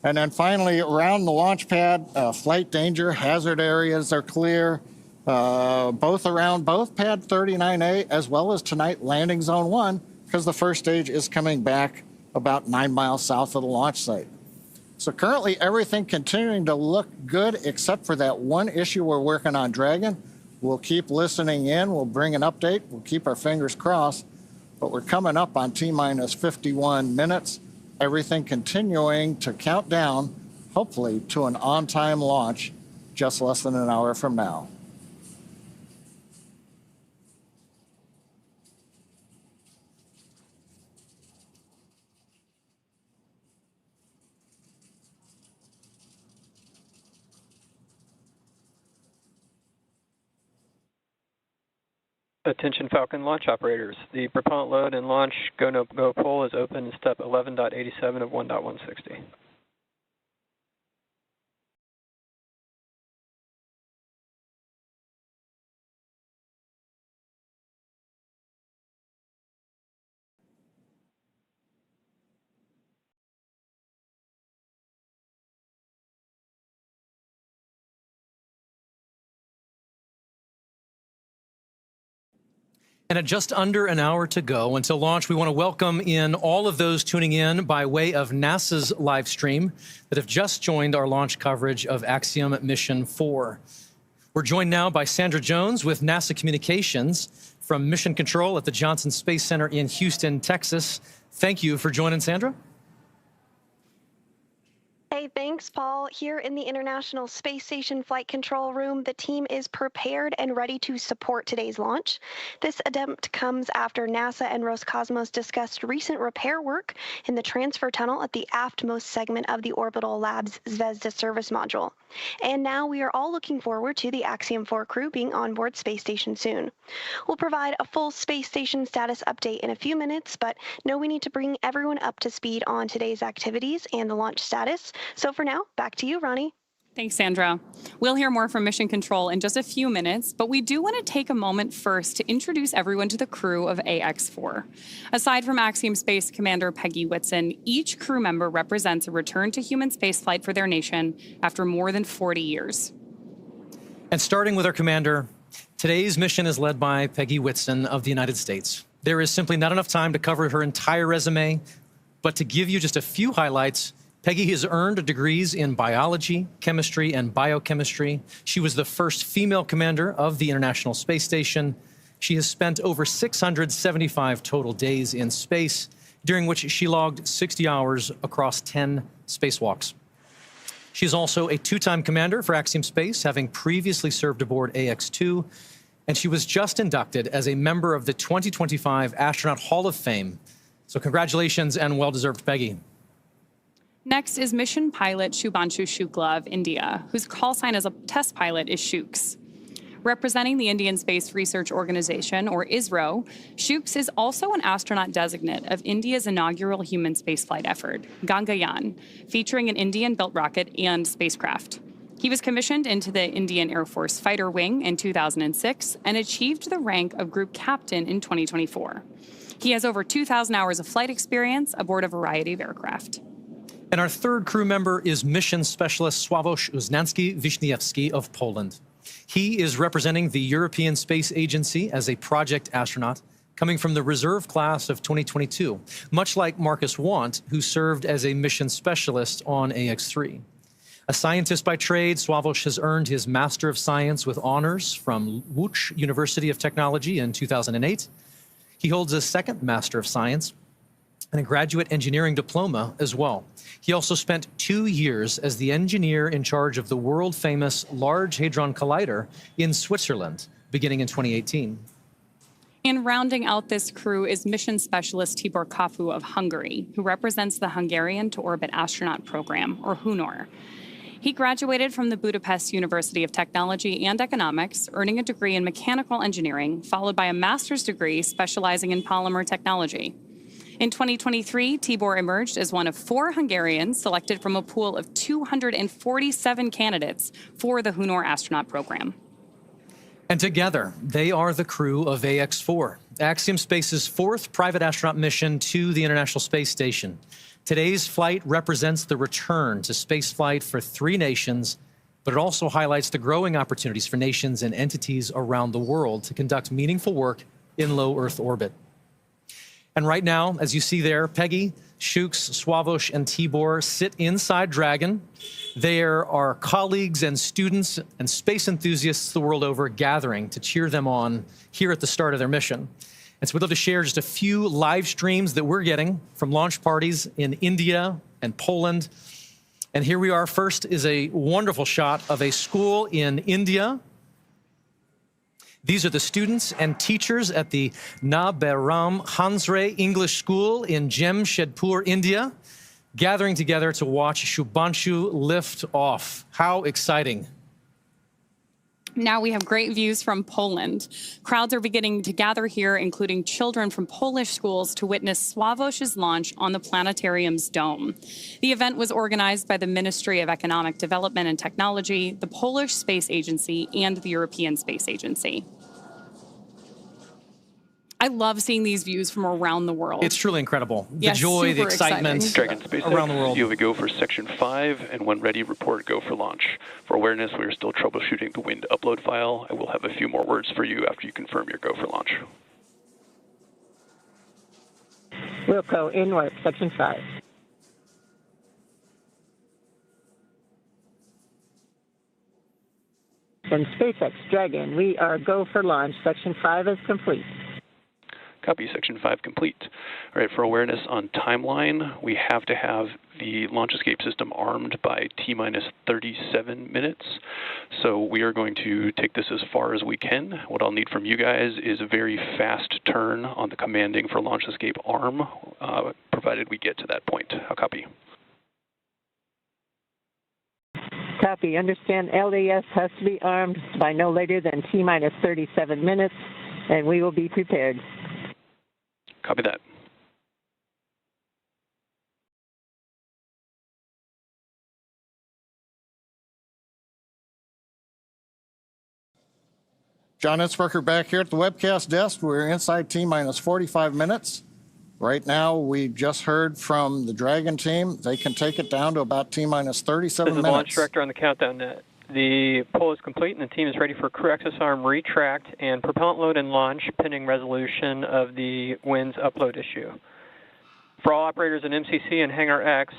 And then finally, around the launch pad, flight danger, hazard areas are clear. Both around both pad 39A as well as tonight landing zone 1, because the first stage is coming back about 9 miles south of the launch site. So currently everything continuing to look good except for that one issue we're working on Dragon. We'll keep listening in, we'll bring an update, we'll keep our fingers crossed, but we're coming up on T-minus 51 minutes. Everything continuing to count down, hopefully to an on-time launch just less than an hour from now. Attention Falcon launch operators. The propellant load and launch go-no-go poll is open in step 11.87 of 1.160. And at just under an hour to go until launch, we want to welcome in all of those tuning in by way of NASA's live stream that have just joined our launch coverage of Axiom Mission 4. We're joined now by Sandra Jones with NASA Communications from Mission Control at the Johnson Space Center in Houston, Texas. Thank you for joining, Sandra. Hey, thanks, Paul. Here in the International Space Station Flight Control Room, the team is prepared and ready to support today's launch. This attempt comes after NASA and Roscosmos discussed recent repair work in the transfer tunnel at the aftmost segment of the Orbital Labs Zvezda service module. And now we are all looking forward to the Axiom 4 crew being on board Space Station soon. We'll provide a full Space Station status update in a few minutes, but know we need to bring everyone up to speed on today's activities and the launch status. So for now, back to you, Ronnie. Thanks, Sandra. We'll hear more from Mission Control in just a few minutes, but we do want to take a moment first to introduce everyone to the crew of AX4. Aside from Axiom Space Commander Peggy Whitson, each crew member represents a return to human spaceflight for their nation after more than 40 years. And starting with our commander, today's mission is led by Peggy Whitson of the United States. There is simply not enough time to cover her entire resume, but to give you just a few highlights, Peggy has earned degrees in biology, chemistry, and biochemistry. She was the first female commander of the International Space Station. She has spent over 675 total days in space, during which she logged 60 hours across 10 spacewalks. She is also a two-time commander for Axiom Space, having previously served aboard AX-2, and she was just inducted as a member of the 2025 Astronaut Hall of Fame. So congratulations and well-deserved, Peggy. Next is mission pilot Shubhanshu Shukla of India, whose call sign as a test pilot is Shooks. Representing the Indian Space Research Organization, or ISRO, Shooks is also an astronaut designate of India's inaugural human spaceflight effort, Gangayaan, featuring an Indian-built rocket and spacecraft. He was commissioned into the Indian Air Force Fighter Wing in 2006 and achieved the rank of Group Captain in 2024. He has over 2,000 hours of flight experience aboard a variety of aircraft. And our third crew member is Mission Specialist Sławomir Uznański-Wiśniewski of Poland. He is representing the European Space Agency as a project astronaut, coming from the reserve class of 2022, much like Marcus Want, who served as a mission specialist on AX-3. A scientist by trade, Sławomir has earned his Master of Science with honors from Łódź University of Technology in 2008. He holds a second Master of Science and a graduate engineering diploma as well. He also spent 2 years as the engineer in charge of the world-famous Large Hadron Collider in Switzerland, beginning in 2018. And rounding out this crew is mission specialist Tibor Kapu of Hungary, who represents the Hungarian to Orbit Astronaut Program, or HUNOR. He graduated from the Budapest University of Technology and Economics, earning a degree in mechanical engineering, followed by a master's degree specializing in polymer technology. In 2023, Tibor emerged as one of 4 Hungarians selected from a pool of 247 candidates for the Hunor astronaut program. And together, they are the crew of AX-4, Axiom Space's 4th private astronaut mission to the International Space Station. Today's flight represents the return to spaceflight for 3 nations, but it also highlights the growing opportunities for nations and entities around the world to conduct meaningful work in low Earth orbit. And right now, as you see there, Peggy, Shooks, Sławomir, and Tibor sit inside Dragon. There are colleagues and students and space enthusiasts the world over gathering to cheer them on here at the start of their mission. And so we'd love to share just a few live streams that we're getting from launch parties in India and Poland. And here we are. First is a wonderful shot of a school in India. These are the students and teachers at the Naberam Hansre English School in Jamshedpur, India, gathering together to watch Shubhanshu lift off. How exciting. Now we have great views from Poland. Crowds are beginning to gather here, including children from Polish schools, to witness Sławomir's launch on the planetarium's dome. The event was organized by the Ministry of Economic Development and Technology, the Polish Space Agency, and the European Space Agency. I love seeing these views from around the world. It's truly incredible. The Yes, joy, the super excitement exciting. Dragon SpaceX, around the world. you have a go for Section 5, and when ready, report go for launch. For awareness, we are still troubleshooting the wind upload file. I will have a few more words for you after you confirm your go for launch. Wilco, inward, Section 5. And SpaceX Dragon, we are go for launch. Section 5 is complete. Copy, Section 5 complete. All right, for awareness on timeline, we have to have the launch escape system armed by T-minus 37 minutes. So we are going to take this as far as we can. What I'll need from you guys is a very fast turn on the commanding for launch escape arm, provided we get to that point. I'll copy. Copy. Understand LAS has to be armed by no later than T-minus 37 minutes, and we will be prepared. Copy that. John Itzberger back here at the webcast desk. We're inside T-minus 45 minutes. Right now, we just heard from the Dragon team. They can take it down to about T-minus 37 This is minutes. Launch Director on the countdown net. The poll is complete, and the team is ready for crew access arm retract and propellant load and launch, pending resolution of the WINS upload issue. For all operators in MCC and Hangar X,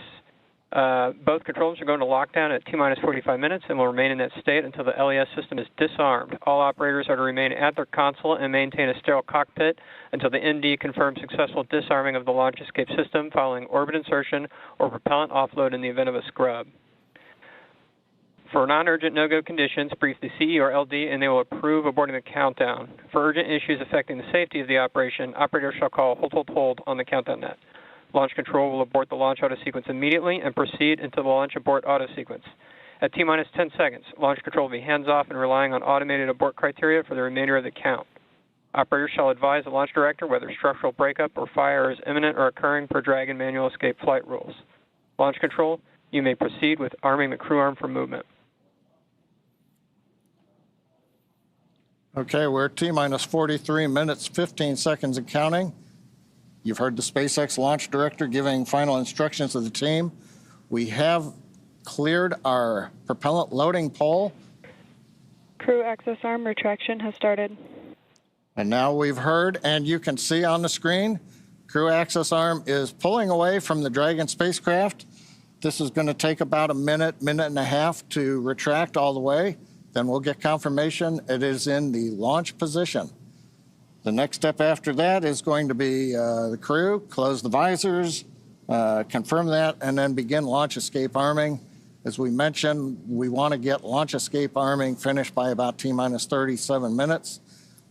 both controls are going to lockdown at T-minus 45 minutes and will remain in that state until the LES system is disarmed. All operators are to remain at their console and maintain a sterile cockpit until the ND confirms successful disarming of the launch escape system following orbit insertion or propellant offload in the event of a scrub. For non-urgent no-go conditions, brief the CE or LD and they will approve aborting the countdown. For urgent issues affecting the safety of the operation, operators shall call hold on the countdown net. Launch control will abort the launch auto sequence immediately and proceed until the launch abort auto sequence. At T-minus 10 seconds, launch control will be hands-off and relying on automated abort criteria for the remainder of the count. Operators shall advise the launch director whether structural breakup or fire is imminent or occurring per Dragon manual escape flight rules. Launch control, you may proceed with arming the crew arm for movement. Okay, we're at T-minus 43 minutes, 15 seconds and counting. You've heard the SpaceX launch director giving final instructions to the team. We have cleared our propellant loading pole. Crew access arm retraction has started. And now we've heard, and you can see on the screen, crew access arm is pulling away from the Dragon spacecraft. This is going to take about a minute, minute and a half to retract all the way. Then we'll get confirmation it is in the launch position. The next step after that is going to be the crew, close the visors, confirm that, and then begin launch escape arming. As we mentioned, we want to get launch escape arming finished by about T-minus 37 minutes,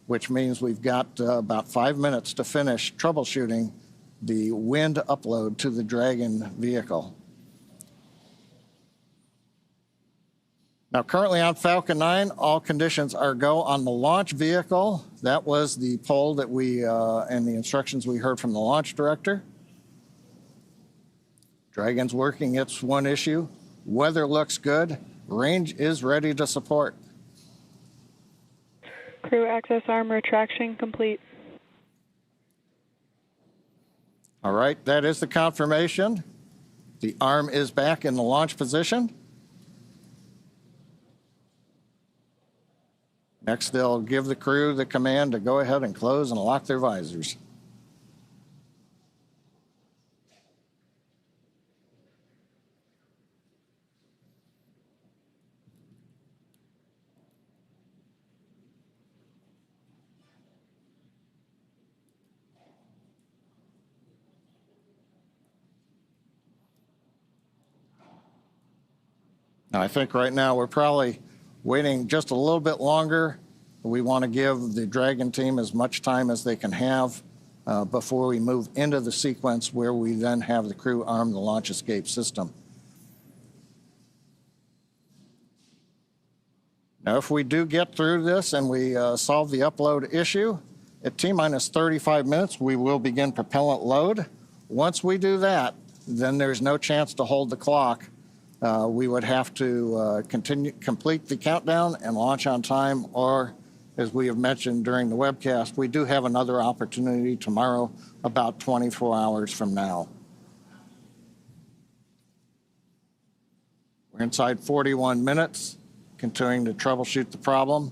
which means we've got about 5 minutes to finish troubleshooting the wind upload to the Dragon vehicle. Now, currently on Falcon 9, all conditions are go on the launch vehicle. That was the poll that we, and the instructions we heard from the launch director. Dragon's working its one issue. Weather looks good. Range is ready to support. Crew access arm retraction complete. All right, that is the confirmation. The arm is back in the launch position. Next, they'll give the crew the command to go ahead and close and lock their visors. Now, I think right now we're probably waiting just a little bit longer. We want to give the Dragon team as much time as they can have before we move into the sequence where we then have the crew arm the launch escape system. Now, if we do get through this and we solve the upload issue, at T-minus 35 minutes, we will begin propellant load. Once we do that, then there's no chance to hold the clock. We would have to complete the countdown and launch on time, or as we have mentioned during the webcast, we do have another opportunity tomorrow about 24 hours from now. We're inside 41 minutes, continuing to troubleshoot the problem.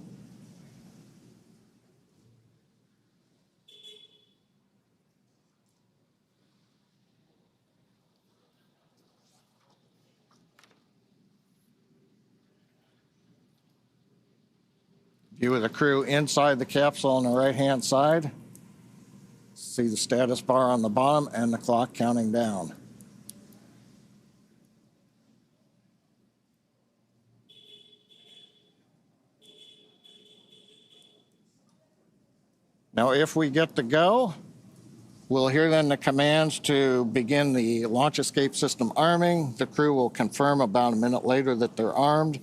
View of the crew inside the capsule on the right-hand side. See the status bar on the bottom and the clock counting down. Now, if we get to go, we'll hear then the commands to begin the launch escape system arming. The crew will confirm about a minute later that they're armed.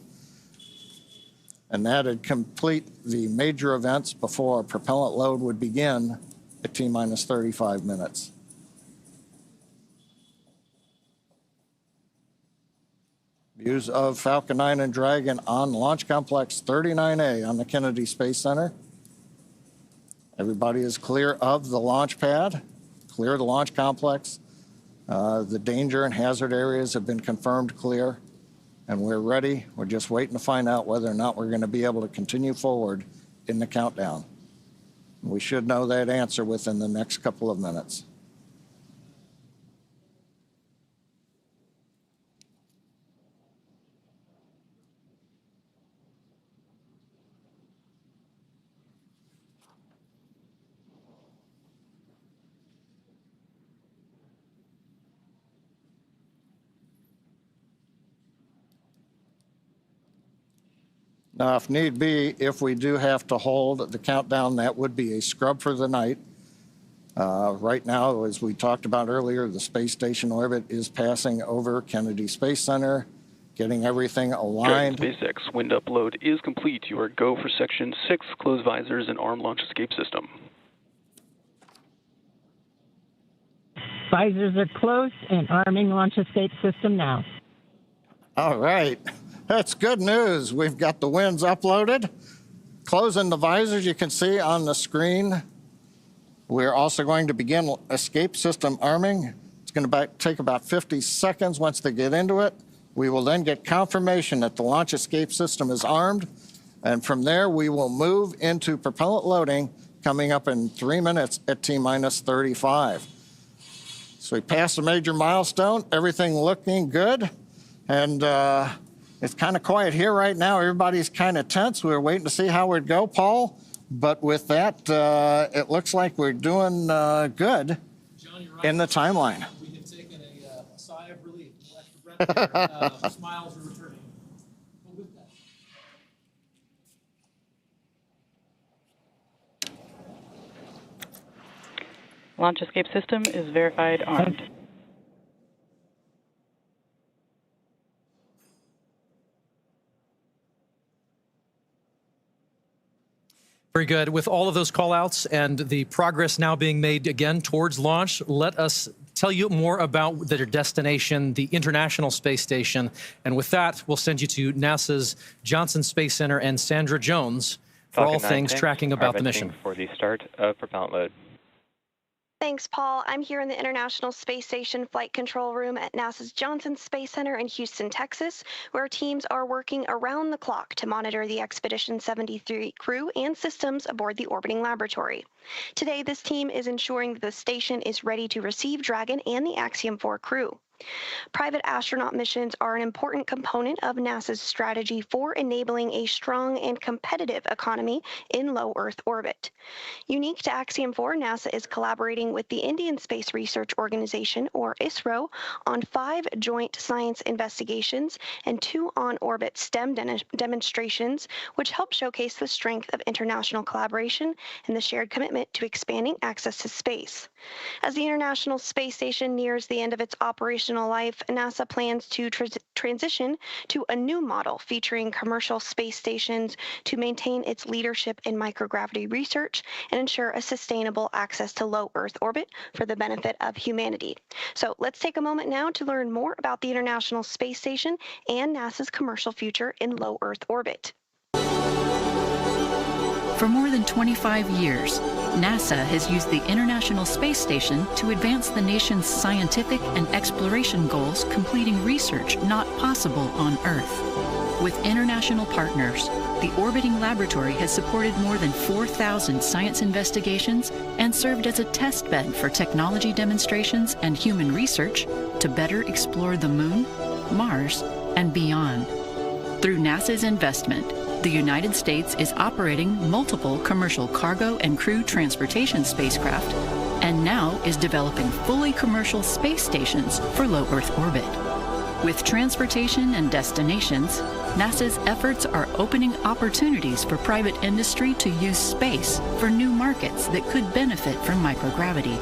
And that'd complete the major events before a propellant load would begin at T-minus 35 minutes. Views of Falcon 9 and Dragon on Launch Complex 39A on the Kennedy Space Center. Everybody is clear of the launch pad, clear of the launch complex. The danger and hazard areas have been confirmed clear. And we're ready. We're just waiting to find out whether or not we're going to be able to continue forward in the countdown. We should know that answer within the next couple of minutes. Now, if need be, if we do have to hold the countdown, that would be a scrub for the night. Right now, as we talked about earlier, the space station orbit is passing over Kennedy Space Center, getting everything aligned. SpaceX wind upload is complete. You are go for Section 6, close visors and arm launch escape system. Visors are closed and arming launch escape system now. All right. That's good news. We've got the winds uploaded. Closing the visors, you can see on the screen. We're also going to begin escape system arming. It's going to take about 50 seconds once they get into it. We will then get confirmation that the launch escape system is armed. And from there, we will move into propellant loading coming up in 3 minutes at T-minus 35. So we passed a major milestone, everything looking good. And it's kind of quiet here right now. Everybody's kind of tense. We're waiting to see how it would go, Paul. But with that, it looks like we're doing good John, right. In the timeline. We have taken a sigh of relief. No extra breath there. Smiles are returning. But with that. Launch escape system is verified armed. Very good. With all of those call-outs and the progress now being made again towards launch, let us tell you more about their destination, the International Space Station. And with that, we'll send you to NASA's Johnson Space Center and Sandra Jones for all things tracking about the mission. For the start of propellant load. Thanks, Paul. I'm here in the International Space Station Flight Control Room at NASA's Johnson Space Center in Houston, Texas, where teams are working around the clock to monitor the Expedition 73 crew and systems aboard the orbiting laboratory. Today, this team is ensuring that the station is ready to receive Dragon and the Axiom 4 crew. Private astronaut missions are an important component of NASA's strategy for enabling a strong and competitive economy in low Earth orbit. Unique to Axiom 4, NASA is collaborating with the Indian Space Research Organization, or ISRO, on 5 joint science investigations and 2 on-orbit STEM demonstrations, which help showcase the strength of international collaboration and the shared commitment to expanding access to space. As the International Space Station nears the end of its operational life, NASA plans to transition to a new model featuring commercial space stations to maintain its leadership in microgravity research and ensure a sustainable access to low Earth orbit for the benefit of humanity. So let's take a moment now to learn more about the International Space Station and NASA's commercial future in low Earth orbit. For more than 25 years, NASA has used the International Space Station to advance the nation's scientific and exploration goals, completing research not possible on Earth. With international partners, the orbiting laboratory has supported more than 4,000 science investigations and served as a test bed for technology demonstrations and human research to better explore the Moon, Mars, and beyond. Through NASA's investment, the United States is operating multiple commercial cargo and crew transportation spacecraft, and now is developing fully commercial space stations for low Earth orbit. With transportation and destinations, NASA's efforts are opening opportunities for private industry to use space for new markets that could benefit from microgravity.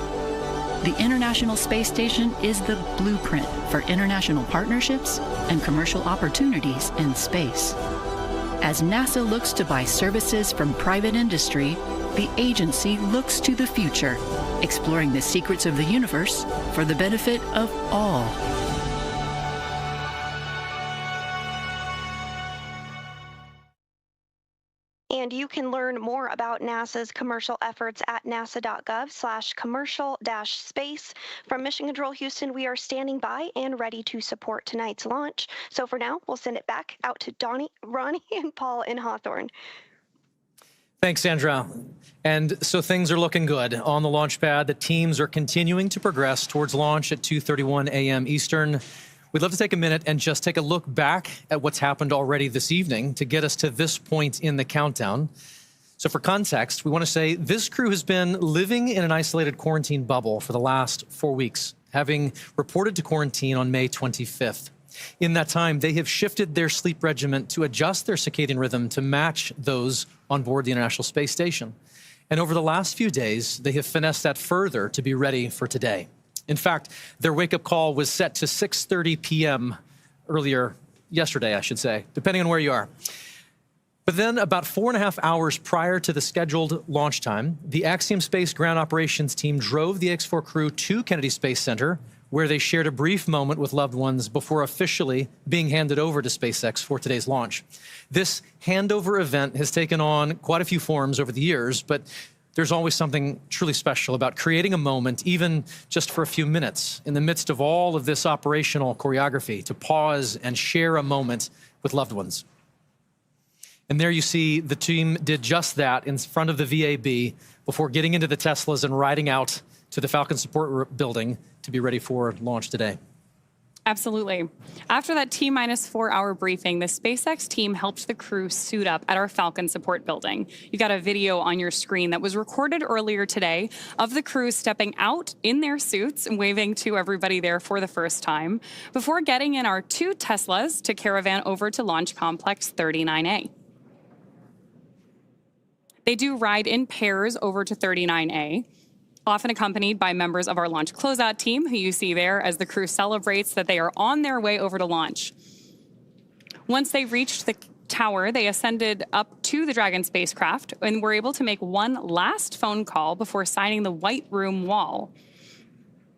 The International Space Station is the blueprint for international partnerships and commercial opportunities in space. As NASA looks to buy services from private industry, the agency looks to the future, exploring the secrets of the universe for the benefit of all. And you can learn more about NASA's commercial efforts at nasa.gov/commercial-space. From Mission Control Houston, we are standing by and ready to support tonight's launch. So for now, we'll send it back out to Ronnie, and Paul in Hawthorne. Thanks, Sandra. And so things are looking good on the launch pad. The teams are continuing to progress towards launch at 2:31 a.m. Eastern. We'd love to take a minute and just take a look back at what's happened already this evening to get us to this point in the countdown. So for context, we want to say this crew has been living in an isolated quarantine bubble for the last 4 weeks, having reported to quarantine on May 25th. In that time, they have shifted their sleep regimen to adjust their circadian rhythm to match those on board the International Space Station. And over the last few days, they have finessed that further to be ready for today. In fact, their wake-up call was set to 6:30 p.m. earlier yesterday, I should say, depending on where you are. But then about 4.5 hours prior to the scheduled launch time, the Axiom Space ground operations team drove the X4 crew to Kennedy Space Center, where they shared a brief moment with loved ones before officially being handed over to SpaceX for today's launch. This handover event has taken on quite a few forms over the years, but there's always something truly special about creating a moment, even just for a few minutes, in the midst of all of this operational choreography, to pause and share a moment with loved ones. And there you see the team did just that in front of the VAB before getting into the Teslas and riding out to the Falcon support building to be ready for launch today. Absolutely. After that T-4 hour briefing, the SpaceX team helped the crew suit up at our Falcon support building. You got a video on your screen that was recorded earlier today of the crew stepping out in their suits and waving to everybody there for the first time before getting in our 2 Teslas to caravan over to Launch Complex 39A. They do ride in pairs over to 39A, often accompanied by members of our launch closeout team, who you see there as the crew celebrates that they are on their way over to launch. Once they reached the tower, they ascended up to the Dragon spacecraft and were able to make one last phone call before signing the White Room wall.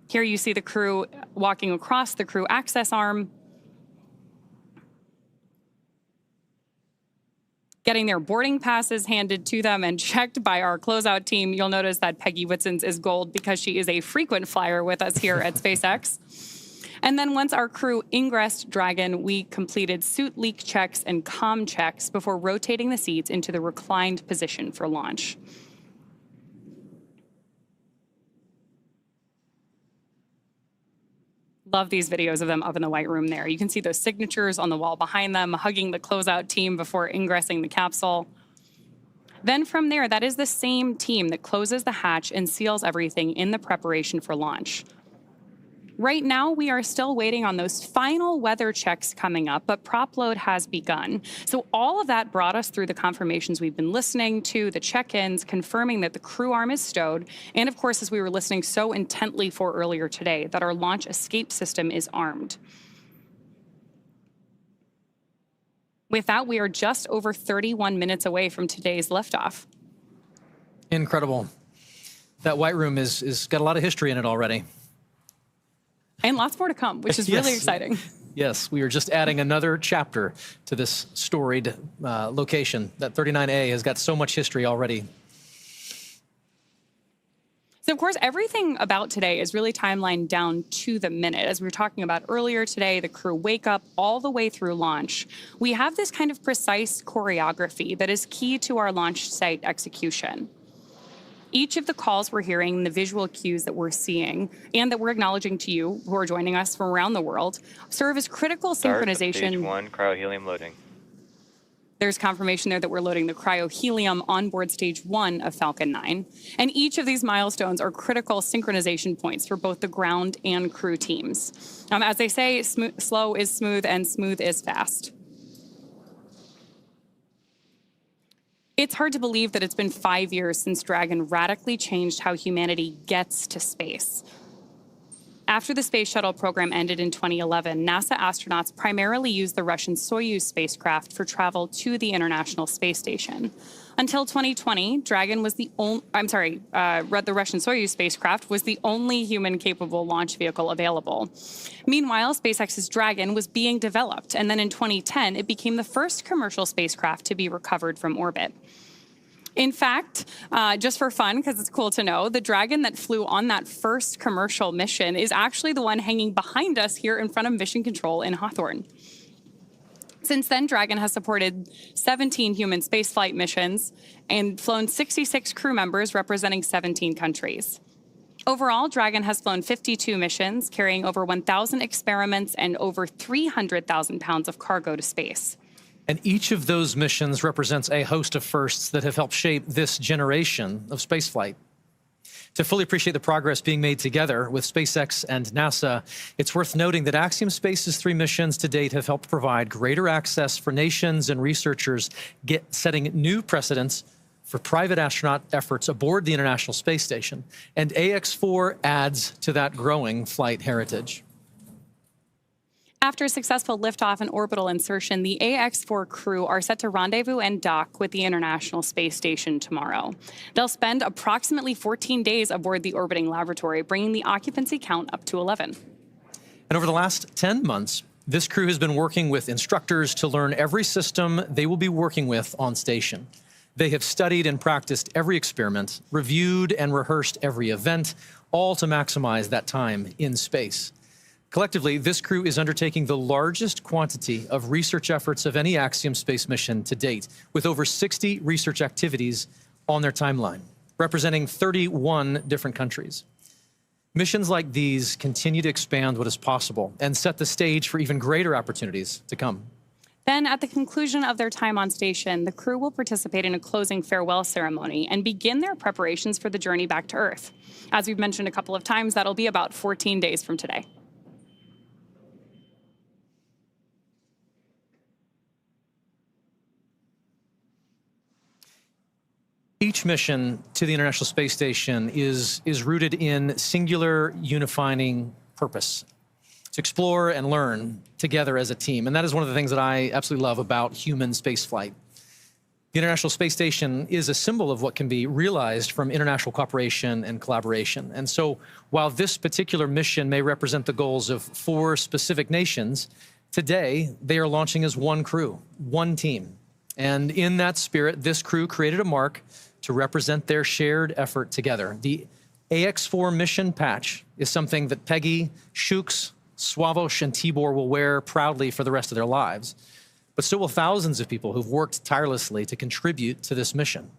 Here you see the crew walking across the crew access arm, getting their boarding passes handed to them and checked by our closeout team. You'll notice that Peggy Whitson's is gold because she is a frequent flyer with us here at SpaceX. And then once our crew ingressed Dragon, we completed suit leak checks and comm checks before rotating the seats into the reclined position for launch. Love these videos of them up in the White Room there. You can see those signatures on the wall behind them, hugging the closeout team before ingressing the capsule. Then from there, that is the same team that closes the hatch and seals everything in the preparation for launch. Right now, we are still waiting on those final weather checks coming up, but prop load has begun. So all of that brought us through the confirmations we've been listening to, the check-ins, confirming that the crew arm is stowed, and of course, as we were listening so intently for earlier today, that our launch escape system is armed. With that, we are just over 31 minutes away from today's liftoff. Incredible. That White Room is got a lot of history in it already. And lots more to come, which is really exciting. Yes, we are just adding another chapter to this storied location. That 39A has got so much history already. So, of course, everything about today is really timelined down to the minute. As we were talking about earlier today, the crew wake up all the way through launch. We have this kind of precise choreography that is key to our launch site execution. Each of the calls we're hearing, the visual cues that we're seeing, and that we're acknowledging to you who are joining us from around the world, serve as critical synchronization. Start of stage 1, cryohelium loading. There's confirmation there that we're loading the cryohelium onboard stage 1 of Falcon 9. And each of these milestones are critical synchronization points for both the ground and crew teams. As they say, slow is smooth and smooth is fast. It's hard to believe that it's been 5 years since Dragon radically changed how humanity gets to space. After the Space Shuttle program ended in 2011, NASA astronauts primarily used the Russian Soyuz spacecraft for travel to the International Space Station. Until 2020, Dragon was the Russian Soyuz spacecraft was the only human-capable launch vehicle available. Meanwhile, SpaceX's Dragon was being developed, and then in 2010, it became the first commercial spacecraft to be recovered from orbit. In fact, just for fun, because it's cool to know, the Dragon that flew on that first commercial mission is actually the one hanging behind us here in front of Mission Control in Hawthorne. Since then, Dragon has supported 17 human spaceflight missions and flown 66 crew members representing 17 countries. Overall, Dragon has flown 52 missions, carrying over 1,000 experiments and over 300,000 pounds of cargo to space. And each of those missions represents a host of firsts that have helped shape this generation of spaceflight. To fully appreciate the progress being made together with SpaceX and NASA, it's worth noting that Axiom Space's 3 missions to date have helped provide greater access for nations and researchers, setting new precedents for private astronaut efforts aboard the International Space Station. And AX4 adds to that growing flight heritage. After a successful liftoff and orbital insertion, the AX4 crew are set to rendezvous and dock with the International Space Station tomorrow. They'll spend approximately 14 days aboard the orbiting laboratory, bringing the occupancy count up to 11. And over the last 10 months, this crew has been working with instructors to learn every system they will be working with on station. They have studied and practiced every experiment, reviewed and rehearsed every event, all to maximize that time in space. Collectively, this crew is undertaking the largest quantity of research efforts of any Axiom space mission to date, with over 60 research activities on their timeline, representing 31 different countries. Missions like these continue to expand what is possible and set the stage for even greater opportunities to come. Then, at the conclusion of their time on station, the crew will participate in a closing farewell ceremony and begin their preparations for the journey back to Earth. As we've mentioned a couple of times, that'll be about 14 days from today. Each mission to the International Space Station is rooted in singular unifying purpose. to explore and learn together as a team. And that is one of the things that I absolutely love about human spaceflight. The International Space Station is a symbol of what can be realized from international cooperation and collaboration. And so while this particular mission may represent the goals of 4 specific nations, today they are launching as one crew, one team. And in that spirit, this crew created a mark to represent their shared effort together. The AX4 mission patch is something that Peggy, Shooks, Swavush, and Tibor will wear proudly for the rest of their lives. But so will thousands of people who've worked tirelessly to contribute to this mission.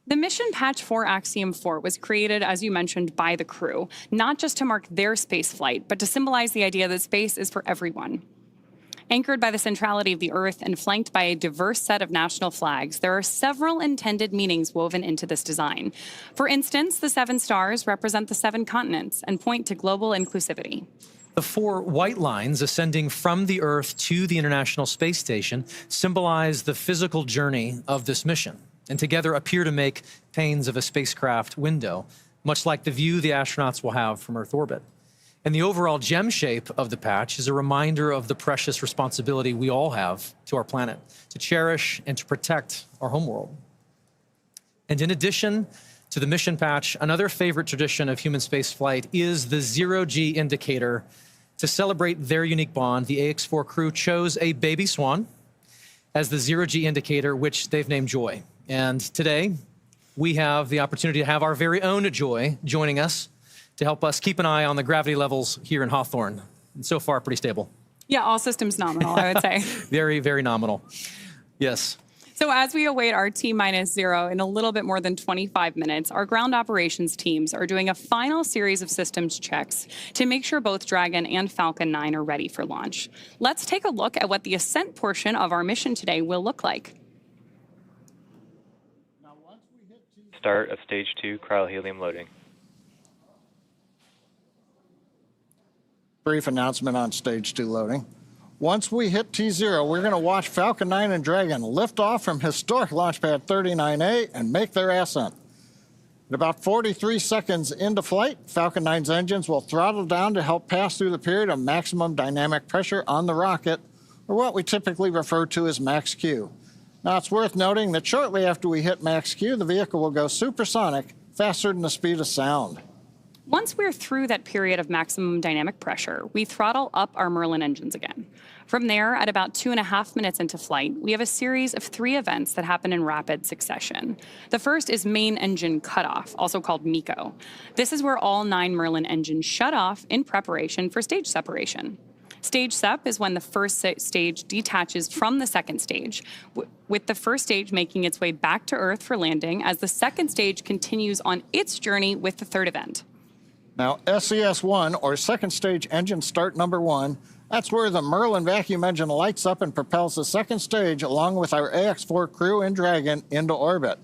The mission patch for Axiom 4 was created, as you mentioned, by the crew, not just to mark their space flight, but to symbolize the idea that space is for everyone. Anchored by the centrality of the Earth and flanked by a diverse set of national flags, there are several intended meanings woven into this design. For instance, the 7 stars represent the 7 continents and point to global inclusivity. The 4 white lines ascending from the Earth to the International Space Station symbolize the physical journey of this mission, and together appear to make panes of a spacecraft window, much like the view the astronauts will have from Earth orbit. And the overall gem shape of the patch is a reminder of the precious responsibility we all have to our planet, to cherish and to protect our homeworld. And in addition to the mission patch, another favorite tradition of human spaceflight is the ZeroG Indicator. To celebrate their unique bond, the AX4 crew chose a baby swan as the ZeroG Indicator, which they've named Joy. And today, we have the opportunity to have our very own Joy joining us to help us keep an eye on the gravity levels here in Hawthorne. And so far, pretty stable. Yeah, all systems nominal, I would say. Very, very nominal. Yes. So as we await our T-0 in a little bit more than 25 minutes, our ground operations teams are doing a final series of systems checks to make sure both Dragon and Falcon 9 are ready for launch. Let's take a look at what the ascent portion of our mission today will look like. Start of Stage 2 cryohelium loading. Brief announcement on Stage 2 loading. Once we hit T0, we're going to watch Falcon 9 and Dragon lift off from historic launch pad 39A and make their ascent. At about 43 seconds into flight, Falcon 9's engines will throttle down to help pass through the period of maximum dynamic pressure on the rocket, or what we typically refer to as max Q. Now, it's worth noting that shortly after we hit max Q, the vehicle will go supersonic, faster than the speed of sound. Once we're through that period of maximum dynamic pressure, we throttle up our Merlin engines again. From there, at about 2.5 minutes into flight, we have a series of 3 events that happen in rapid succession. The first is main engine cutoff, also called MECO. This is where all 9 Merlin engines shut off in preparation for stage separation. Stage sep is when the first stage detaches from the second stage, with the first stage making its way back to Earth for landing as the second stage continues on its journey with the third event. Now, SES-1, or second stage engine start number 1, that's where the Merlin vacuum engine lights up and propels the second stage along with our AX4 crew and Dragon into orbit.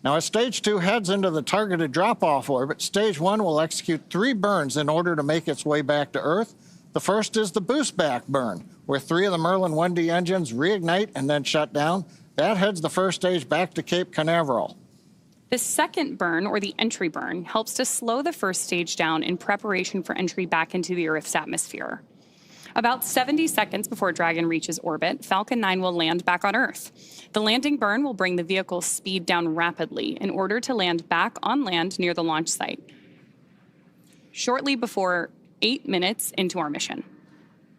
Now, as Stage 2 heads into the targeted drop-off orbit, Stage 1 will execute 3 burns in order to make its way back to Earth. The first is the boost back burn, where 3 of the Merlin 1D engines reignite and then shut down. That heads the first stage back to Cape Canaveral. The second burn, or the entry burn, helps to slow the first stage down in preparation for entry back into the Earth's atmosphere. About 70 seconds before Dragon reaches orbit, Falcon 9 will land back on Earth. The landing burn will bring the vehicle's speed down rapidly in order to land back on land near the launch site, shortly before 8 minutes into our mission.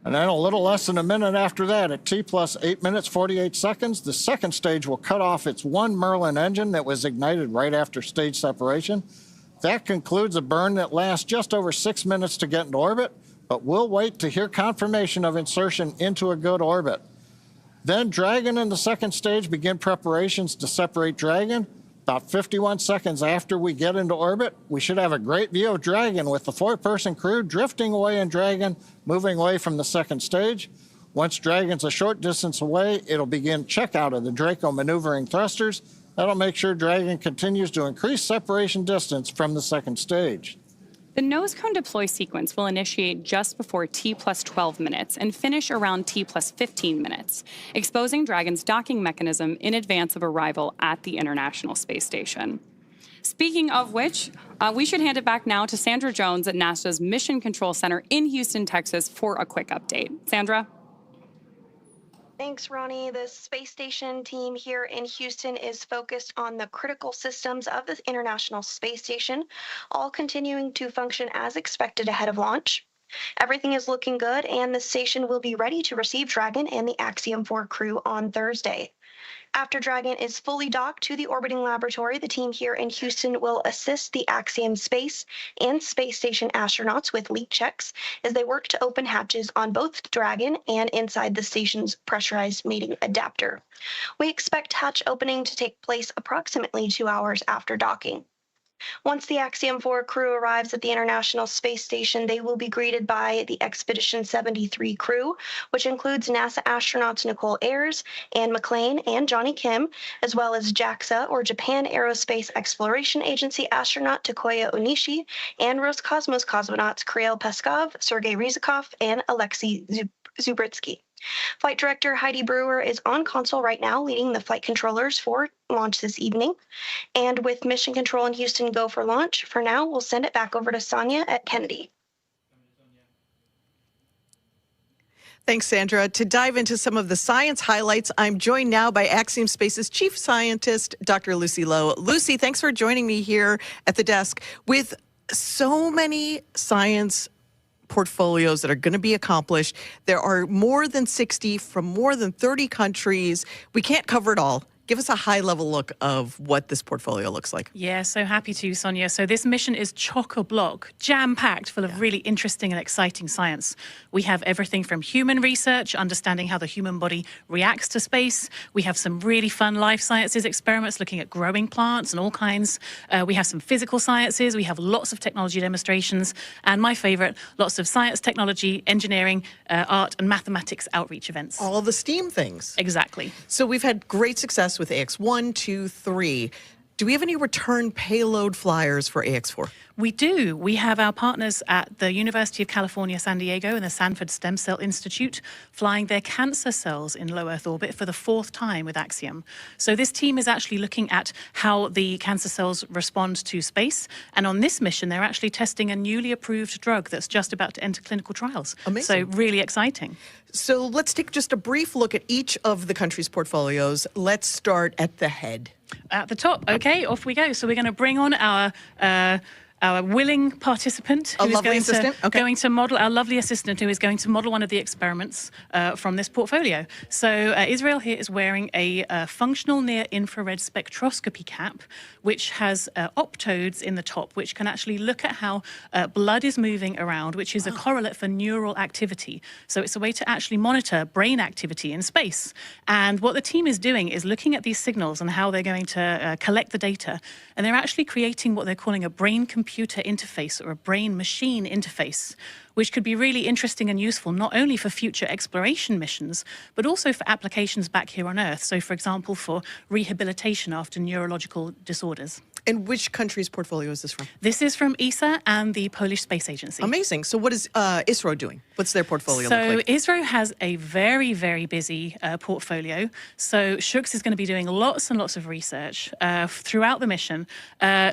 And then a little less than a minute after that, at T plus 8 minutes, 48 seconds, the second stage will cut off its 1 Merlin engine that was ignited right after stage separation. That concludes a burn that lasts just over 6 minutes to get into orbit, but we'll wait to hear confirmation of insertion into a good orbit. Then Dragon and the second stage begin preparations to separate Dragon. About 51 seconds after we get into orbit, we should have a great view of Dragon with the 4-person crew drifting away in Dragon, moving away from the second stage. Once Dragon's a short distance away, it'll begin checkout of the Draco maneuvering thrusters. That'll make sure Dragon continues to increase separation distance from the second stage. The nose cone deploy sequence will initiate just before T plus 12 minutes and finish around T plus 15 minutes, exposing Dragon's docking mechanism in advance of arrival at the International Space Station. Speaking of which, we should hand it back now to Sandra Jones at NASA's Mission Control Center in Houston, Texas, for a quick update. Sandra? Thanks, Ronnie. The space station team here in Houston is focused on the critical systems of the International Space Station, all continuing to function as expected ahead of launch. Everything is looking good, and the station will be ready to receive Dragon and the Axiom 4 crew on Thursday. After Dragon is fully docked to the orbiting laboratory, the team here in Houston will assist the Axiom space and space station astronauts with leak checks as they work to open hatches on both Dragon and inside the station's pressurized mating adapter. We expect hatch opening to take place approximately 2 hours after docking. Once the Axiom 4 crew arrives at the International Space Station, they will be greeted by the Expedition 73 crew, which includes NASA astronauts Nicole Ayers, Anne McClain, and Johnny Kim, as well as JAXA, or Japan Aerospace Exploration Agency astronaut Takoya Onishi, and Roscosmos cosmonauts Kirill Peskov, Sergei Ryzhikov, and Alexei Zubritsky. Flight Director Heidi Brewer is on console right now, leading the flight controllers for launch this evening. And with Mission Control in Houston go for launch, for now, we'll send it back over to Sonia at Kennedy. Thanks, Sandra. To dive into some of the science highlights, I'm joined now by Axiom Space's Chief Scientist, Dr. Lucy Lowe. Lucy, thanks for joining me here at the desk. With so many science portfolios that are going to be accomplished. There are more than 60 from more than 30 countries. We can't cover it all. Give us a high-level look of what this portfolio looks like. Yeah, so happy to, Sonia. So this mission is chock-a-block, jam-packed full of really interesting and exciting science. We have everything from human research, understanding how the human body reacts to space. We have some really fun life sciences experiments looking at growing plants and all kinds. We have some physical sciences. We have lots of technology demonstrations. And my favorite, lots of science, technology, engineering, art, and mathematics outreach events. All the STEAM things. Exactly. So we've had great success with AX1, 2, 3. Do we have any return payload flyers for AX4? We do. We have our partners at the University of California, San Diego and the Sanford Stem Cell Institute flying their cancer cells in low Earth orbit for the 4th time with Axiom. So this team is actually looking at how the cancer cells respond to space. And on this mission, they're actually testing a newly approved drug that's just about to enter clinical trials. Amazing. So really exciting. So let's take just a brief look at each of the country's portfolios. Let's start at the head. At the top. Okay, off we go. So we're going to bring on our willing participant who is going to model, our lovely assistant who is going to model one of the experiments from this portfolio. So Israel here is wearing a functional near-infrared spectroscopy cap, which has optodes in the top, which can actually look at how blood is moving around, which is a correlate for neural activity. So it's a way to actually monitor brain activity in space. And what the team is doing is looking at these signals and how they're going to collect the data. And they're actually creating what they're calling a brain-computer interface or a brain-machine interface, which could be really interesting and useful not only for future exploration missions, but also for applications back here on Earth. So, for example, for rehabilitation after neurological disorders. And which country's portfolio is this from? This is from ESA and the Polish Space Agency. Amazing. So what is ISRO doing? What's their portfolio look like? So ISRO has a very, very busy portfolio. So Shuks is going to be doing lots and lots of research throughout the mission.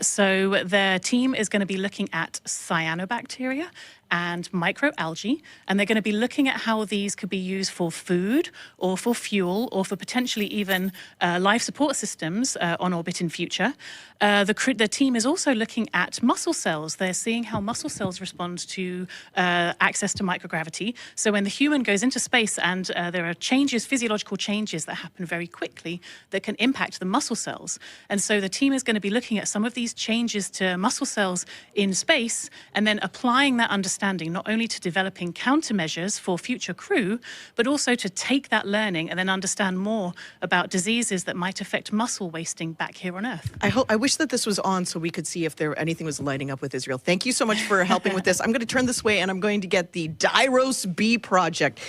So their team is going to be looking at cyanobacteria and microalgae, and they're going to be looking at how these could be used for food or for fuel or for potentially even life support systems on orbit in future. The team is also looking at muscle cells. They're seeing how muscle cells respond to access to microgravity. So when the human goes into space and there are changes, physiological changes that happen very quickly that can impact the muscle cells. And so the team is going to be looking at some of these changes to muscle cells in space and then applying that understanding not only to developing countermeasures for future crew, but also to take that learning and then understand more about diseases that might affect muscle wasting back here on Earth. I wish that this was on so we could see if anything was lighting up with Israel. Thank you so much for helping with this. I'm going to turn this way and I'm going to get the Dyros B project.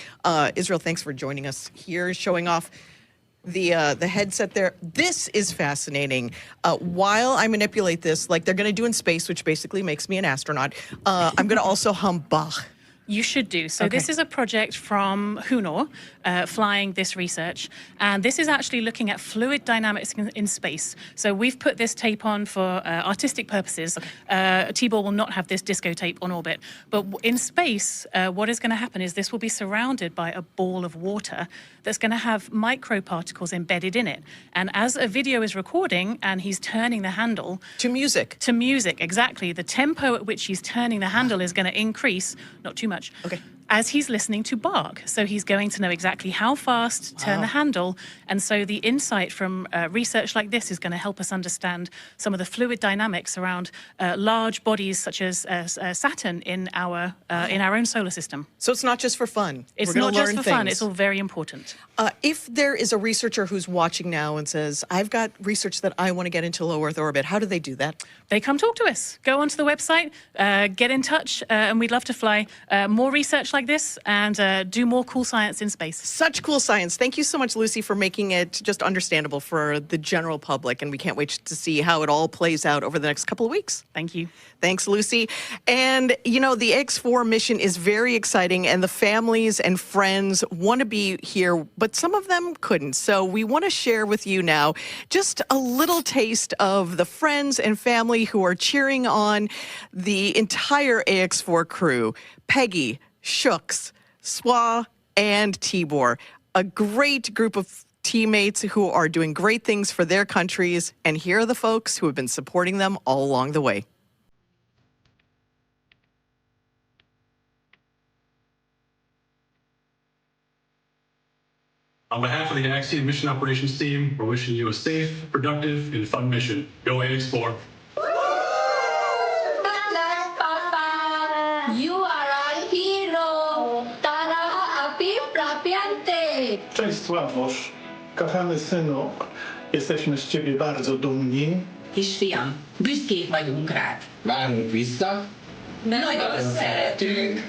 Israel, thanks for joining us here, showing off the headset there. This is fascinating. While I manipulate this, like they're going to do in space, which basically makes me an astronaut, I'm going to also hum Bach. You should do. So Okay. this is a project from Hunor, flying this research. And this is actually looking at fluid dynamics in space. So we've put this tape on for artistic purposes. Tibor will not have this disco tape on orbit. But in space, what is going to happen is this will be surrounded by a ball of water that's going to have microparticles embedded in it. And as a video is recording and he's turning the handle... To music. To music, exactly. The tempo at which he's turning the handle is going to increase, not too much, as he's listening to Bach. So he's going to know exactly how fast to turn the handle. And so the insight from research like this is going to help us understand some of the fluid dynamics around large bodies such as Saturn in our own solar system. So it's not just for fun. It's We're not gonna just learn for fun. things. It's all very important. If there is a researcher who's watching now and says, I've got research that I want to get into low Earth orbit, how do they do that? They come talk to us. Go onto the website, get in touch, and we'd love to fly more research like this and do more cool science in space. Such cool science. Thank you so much, Lucy, for making it just understandable for the general public. And we can't wait to see how it all plays out over the next couple of weeks. Thank you. Thanks, Lucy. And, you know, the X4 mission is very exciting, and the families and friends want to be here, but some of them couldn't. So we want to share with you now just a little taste of the friends and family who are cheering on the entire AX4 crew. Peggy, Shooks, Swa, and Tibor. A great group of teammates who are doing great things for their countries. And here are the folks who have been supporting them all along the way. On behalf of the Axiom Mission Operations Team, we're wishing you a safe, productive, and fun mission. Go AX4. You are our hero! Tara api prapiante! Cześć Sławosz, kochany synu, jesteśmy z ciebie bardzo dumni. Kisfiam, büszkék vagyunk rád. Várunk vissza. Nagyon szeretünk.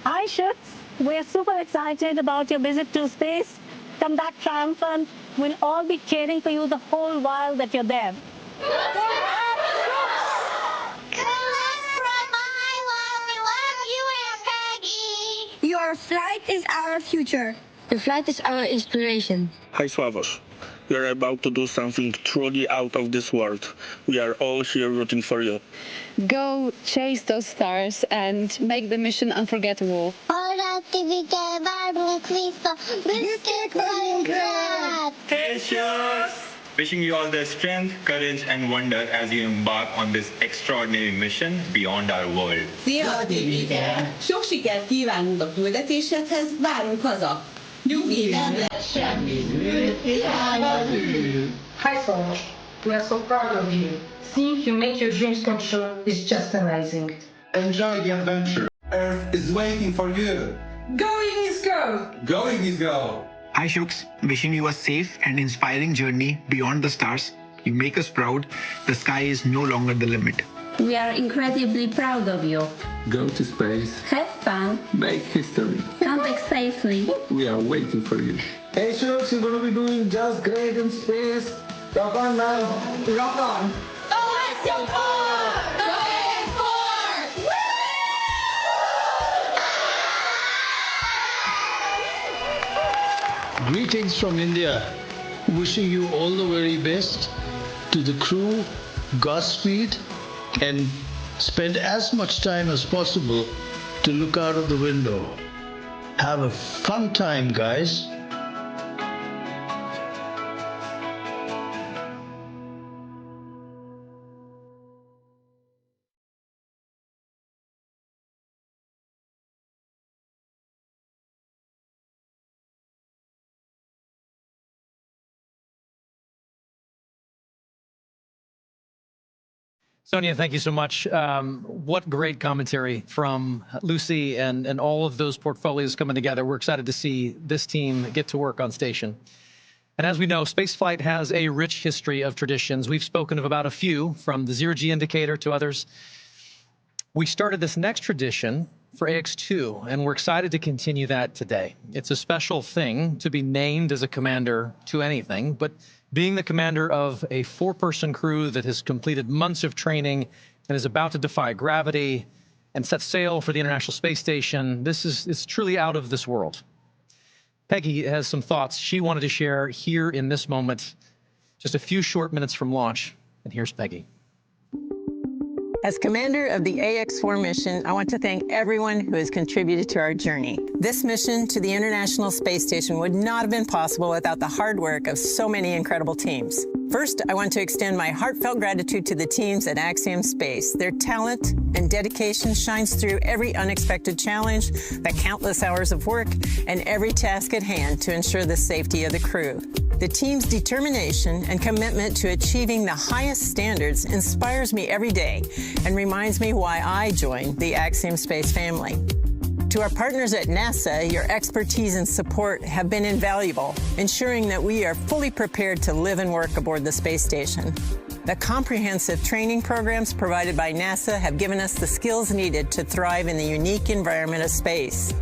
Hi, Shooks. We're super excited about your visit to space. Come back triumphant. We'll all be cheering for you the whole while that you're there. Your flight is our future. Your flight is our inspiration. Hi Sławosz, we are about to do something truly out of this world. We are all here rooting for you. Go chase those stars and make the mission unforgettable. Wishing you all the strength, courage, and wonder as you embark on this extraordinary mission beyond our world. Szia, Tibike! Sok sikert kívánunk a küldetésedhez, várunk haza! Nyugi, nem lesz semmi zűr, irány az űr! Hi, Sonos. We are so proud of you. Seeing you make your dreams come true is just amazing. Enjoy the adventure. Earth is waiting for you. Going is go! Going is go. Hi Shooks, wishing you a safe and inspiring journey beyond the stars. You make us proud. The sky is no longer the limit. We are incredibly proud of you. Go to space. Have fun. Make history. Come back safely. We are waiting for you. Hey Shooks, you're gonna be doing just great in space. Rock on, man. Rock on. Greetings from India. Wishing you all the very best. To the crew, Godspeed, and spend as much time as possible to look out of the window. Have a fun time, guys. Sonia, thank you so much. What great commentary from Lucy and all of those portfolios coming together. We're excited to see this team get to work on station. And as we know, spaceflight has a rich history of traditions. We've spoken of about a few, from the ZeroG Indicator to others. We started this next tradition for AX2, and we're excited to continue that today. It's a special thing to be named as a commander to anything, but being the commander of a 4-person crew that has completed months of training and is about to defy gravity and set sail for the International Space Station. This is truly out of this world. Peggy has some thoughts she wanted to share here in this moment, just a few short minutes from launch. And here's Peggy. As commander of the AX-4 mission, I want to thank everyone who has contributed to our journey. This mission to the International Space Station would not have been possible without the hard work of so many incredible teams. First, I want to extend my heartfelt gratitude to the teams at Axiom Space. Their talent and dedication shines through every unexpected challenge, the countless hours of work, and every task at hand to ensure the safety of the crew. The team's determination and commitment to achieving the highest standards inspires me every day and reminds me why I joined the Axiom Space family. To our partners at NASA, your expertise and support have been invaluable, ensuring that we are fully prepared to live and work aboard the space station. The comprehensive training programs provided by NASA have given us the skills needed to thrive in the unique environment of space.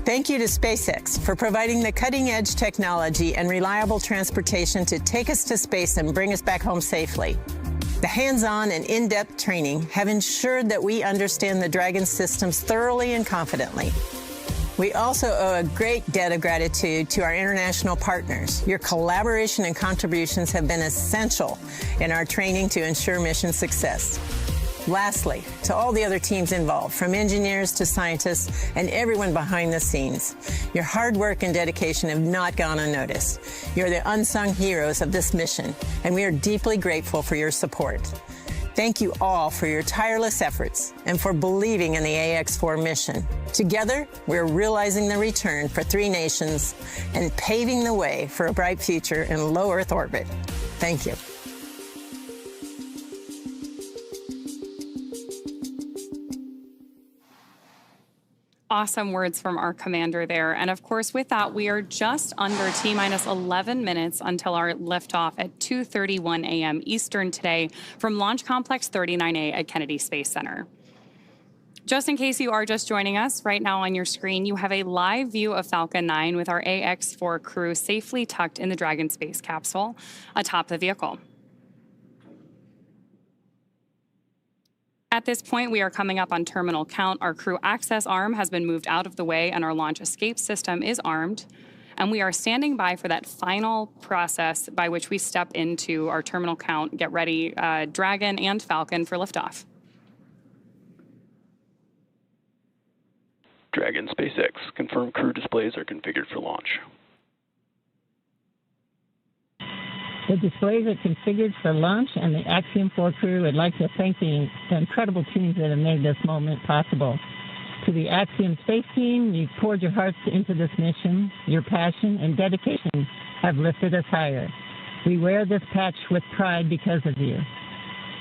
Thank you to SpaceX for providing the cutting-edge technology and reliable transportation to take us to space and bring us back home safely. The hands-on and in-depth training have ensured that we understand the Dragon systems thoroughly and confidently. We also owe a great debt of gratitude to our international partners. Your collaboration and contributions have been essential in our training to ensure mission success. Lastly, to all the other teams involved, from engineers to scientists and everyone behind the scenes, your hard work and dedication have not gone unnoticed. You're the unsung heroes of this mission, and we are deeply grateful for your support. Thank you all for your tireless efforts and for believing in the AX-4 mission. Together, we're realizing the return for 3 nations and paving the way for a bright future in low Earth orbit. Thank you. Awesome words from our commander there. And of course, with that, we are just under T-minus 11 minutes until our liftoff at 2:31 a.m. Eastern today from Launch Complex 39A at Kennedy Space Center. Just in case you are just joining us, right now on your screen, you have a live view of Falcon 9 with our AX-4 crew safely tucked in the Dragon space capsule atop the vehicle. At this point, we are coming up on terminal count. Our crew access arm has been moved out of the way and our launch escape system is armed. And we are standing by for that final process by which we step into our terminal count, get ready, Dragon and Falcon for liftoff. Dragon SpaceX, confirmed crew displays are configured for launch. The displays are configured for launch, and the Axiom 4 crew would like to thank the incredible teams that have made this moment possible. To the Axiom Space team, you've poured your hearts into this mission. Your passion and dedication have lifted us higher. We wear this patch with pride because of you.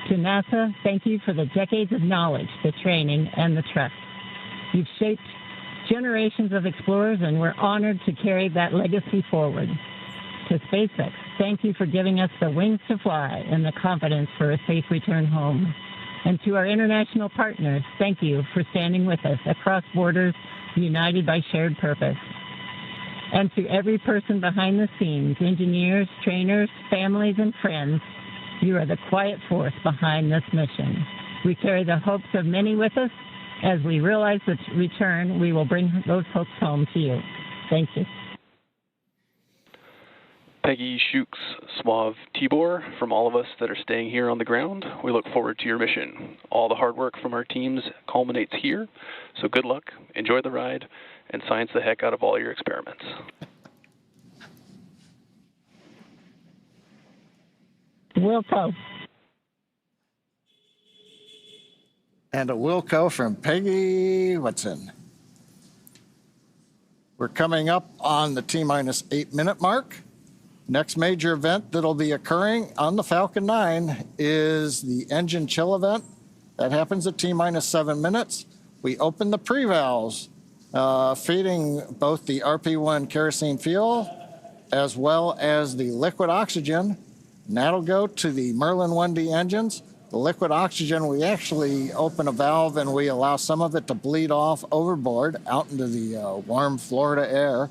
To NASA, thank you for the decades of knowledge, the training, and the trust. You've shaped generations of explorers, and we're honored to carry that legacy forward. To SpaceX, thank you for giving us the wings to fly and the confidence for a safe return home. And to our international partners, thank you for standing with us across borders, united by shared purpose. And to every person behind the scenes, engineers, trainers, families, and friends, you are the quiet force behind this mission. We carry the hopes of many with us. As we realize the return, we will bring those hopes home to you. Thank you. Peggy, Shooks, Suave, Tibor, from all of us that are staying here on the ground, we look forward to your mission. All the hard work from our teams culminates here, so good luck, enjoy the ride, and science the heck out of all your experiments. Wilco. And a Wilco from Peggy Whitson. We're coming up on the T-minus 8-minute mark. Next major event that'll be occurring on the Falcon 9 is the engine chill event. That happens at T-minus 7 minutes. We open the pre-valves, feeding both the RP1 kerosene fuel as well as the liquid oxygen. And that'll go to the Merlin 1D engines. The liquid oxygen, we actually open a valve and we allow some of it to bleed off overboard out into the warm Florida air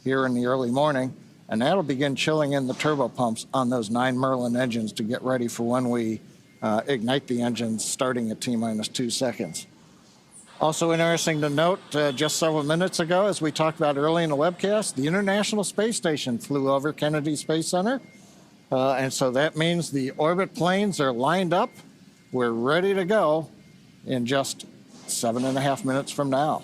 here in the early morning. And that'll begin chilling in the turbo pumps on those 9 Merlin engines to get ready for when we ignite the engines starting at T-minus 2 seconds. Also interesting to note, just several minutes ago, as we talked about early in the webcast, the International Space Station flew over Kennedy Space Center. And so that means the orbit planes are lined up. We're ready to go in just 7.5 minutes from now.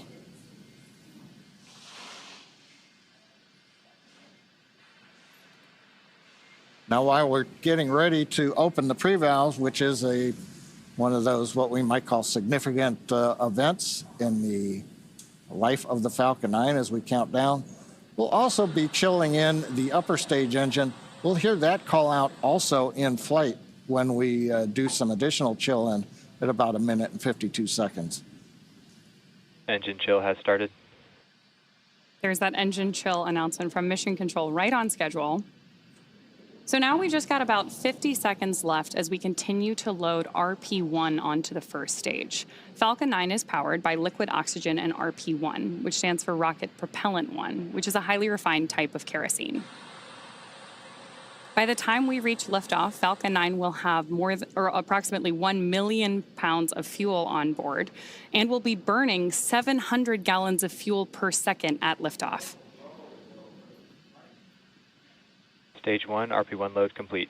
Now, while we're getting ready to open the pre-valves, which is one of those what we might call significant events in the life of the Falcon 9 as we count down, we'll also be chilling in the upper stage engine. We'll hear that call out also in flight when we do some additional chill in at about 1 minute and 52 seconds. Engine chill has started. There's that engine chill announcement from Mission Control, right on schedule. So now we just got about 50 seconds left as we continue to load RP1 onto the first stage. Falcon 9 is powered by liquid oxygen and RP1, which stands for Rocket Propellant 1, which is a highly refined type of kerosene. By the time we reach liftoff, Falcon 9 will have approximately 1 million pounds of fuel on board and will be burning 700 gallons of fuel per second at liftoff. Stage 1, RP1 load complete.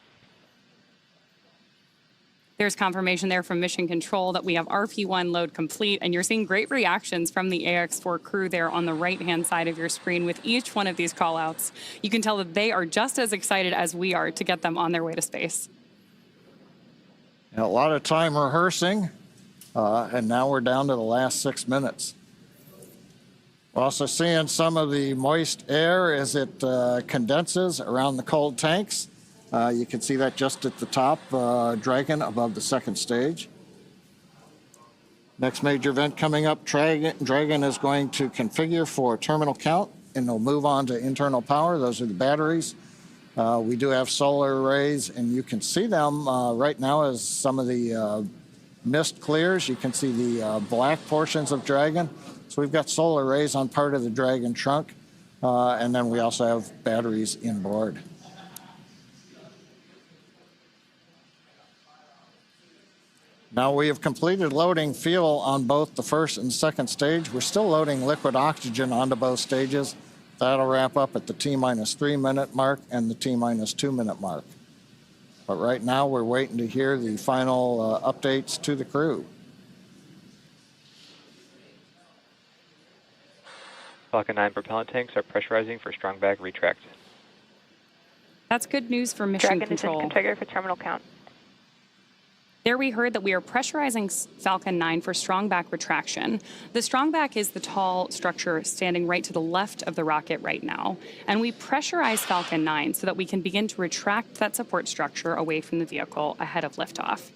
There's confirmation there from Mission Control that we have RP1 load complete, and you're seeing great reactions from the AX4 crew there on the right-hand side of your screen with each one of these call-outs. You can tell that they are just as excited as we are to get them on their way to space. And a lot of time rehearsing, and now we're down to the last 6 minutes. We're also seeing some of the moist air as it condenses around the cold tanks. You can see that just at the top, Dragon above the second stage. Next major event coming up, Dragon is going to configure for terminal count, and they'll move on to internal power. Those are the batteries. We do have solar arrays, and you can see them right now as some of the mist clears. You can see the black portions of Dragon. So we've got solar arrays on part of the Dragon trunk, and then we also have batteries inboard. Now we have completed loading fuel on both the first and second stage. We're still loading liquid oxygen onto both stages. That'll wrap up at the T-3 minute mark and the T-2 minute mark. But right now we're waiting to hear the final updates to the crew. Falcon 9 propellant tanks are pressurizing for strong back retract. That's good news for Mission Control. Dragon is configured for terminal count. There we heard that we are pressurizing Falcon 9 for strong back retraction. The strong back is the tall structure standing right to the left of the rocket right now. And we pressurize Falcon 9 so that we can begin to retract that support structure away from the vehicle ahead of liftoff.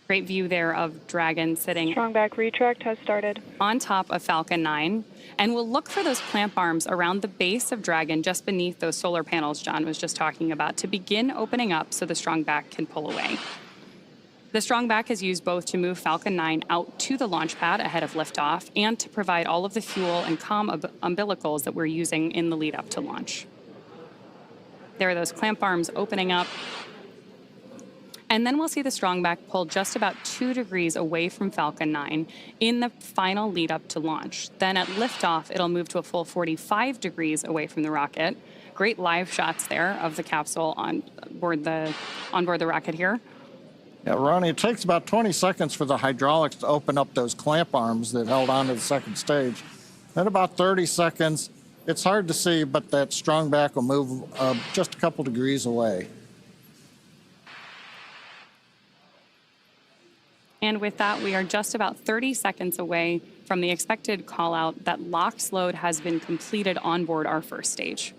Great view there of Dragon sitting strong back retract has started on top of Falcon 9. And we'll look for those clamp arms around the base of Dragon just beneath those solar panels John was just talking about to begin opening up so the strong back can pull away. The strong back is used both to move Falcon 9 out to the launch pad ahead of liftoff and to provide all of the fuel and comm umbilicals that we're using in the lead up to launch. There are those clamp arms opening up. And then we'll see the strong back pull just about 2 degrees away from Falcon 9 in the final lead up to launch. Then at liftoff, it'll move to a full 45 degrees away from the rocket. Great live shots there of the capsule on board the rocket here. Yeah, Ronnie, it takes about 20 seconds for the hydraulics to open up those clamp arms that held onto the second stage. Then about 30 seconds, it's hard to see, but that strong back will move just a couple degrees away. And with that, we are just about 30 seconds away from the expected call out that LOX load has been completed on board our first stage.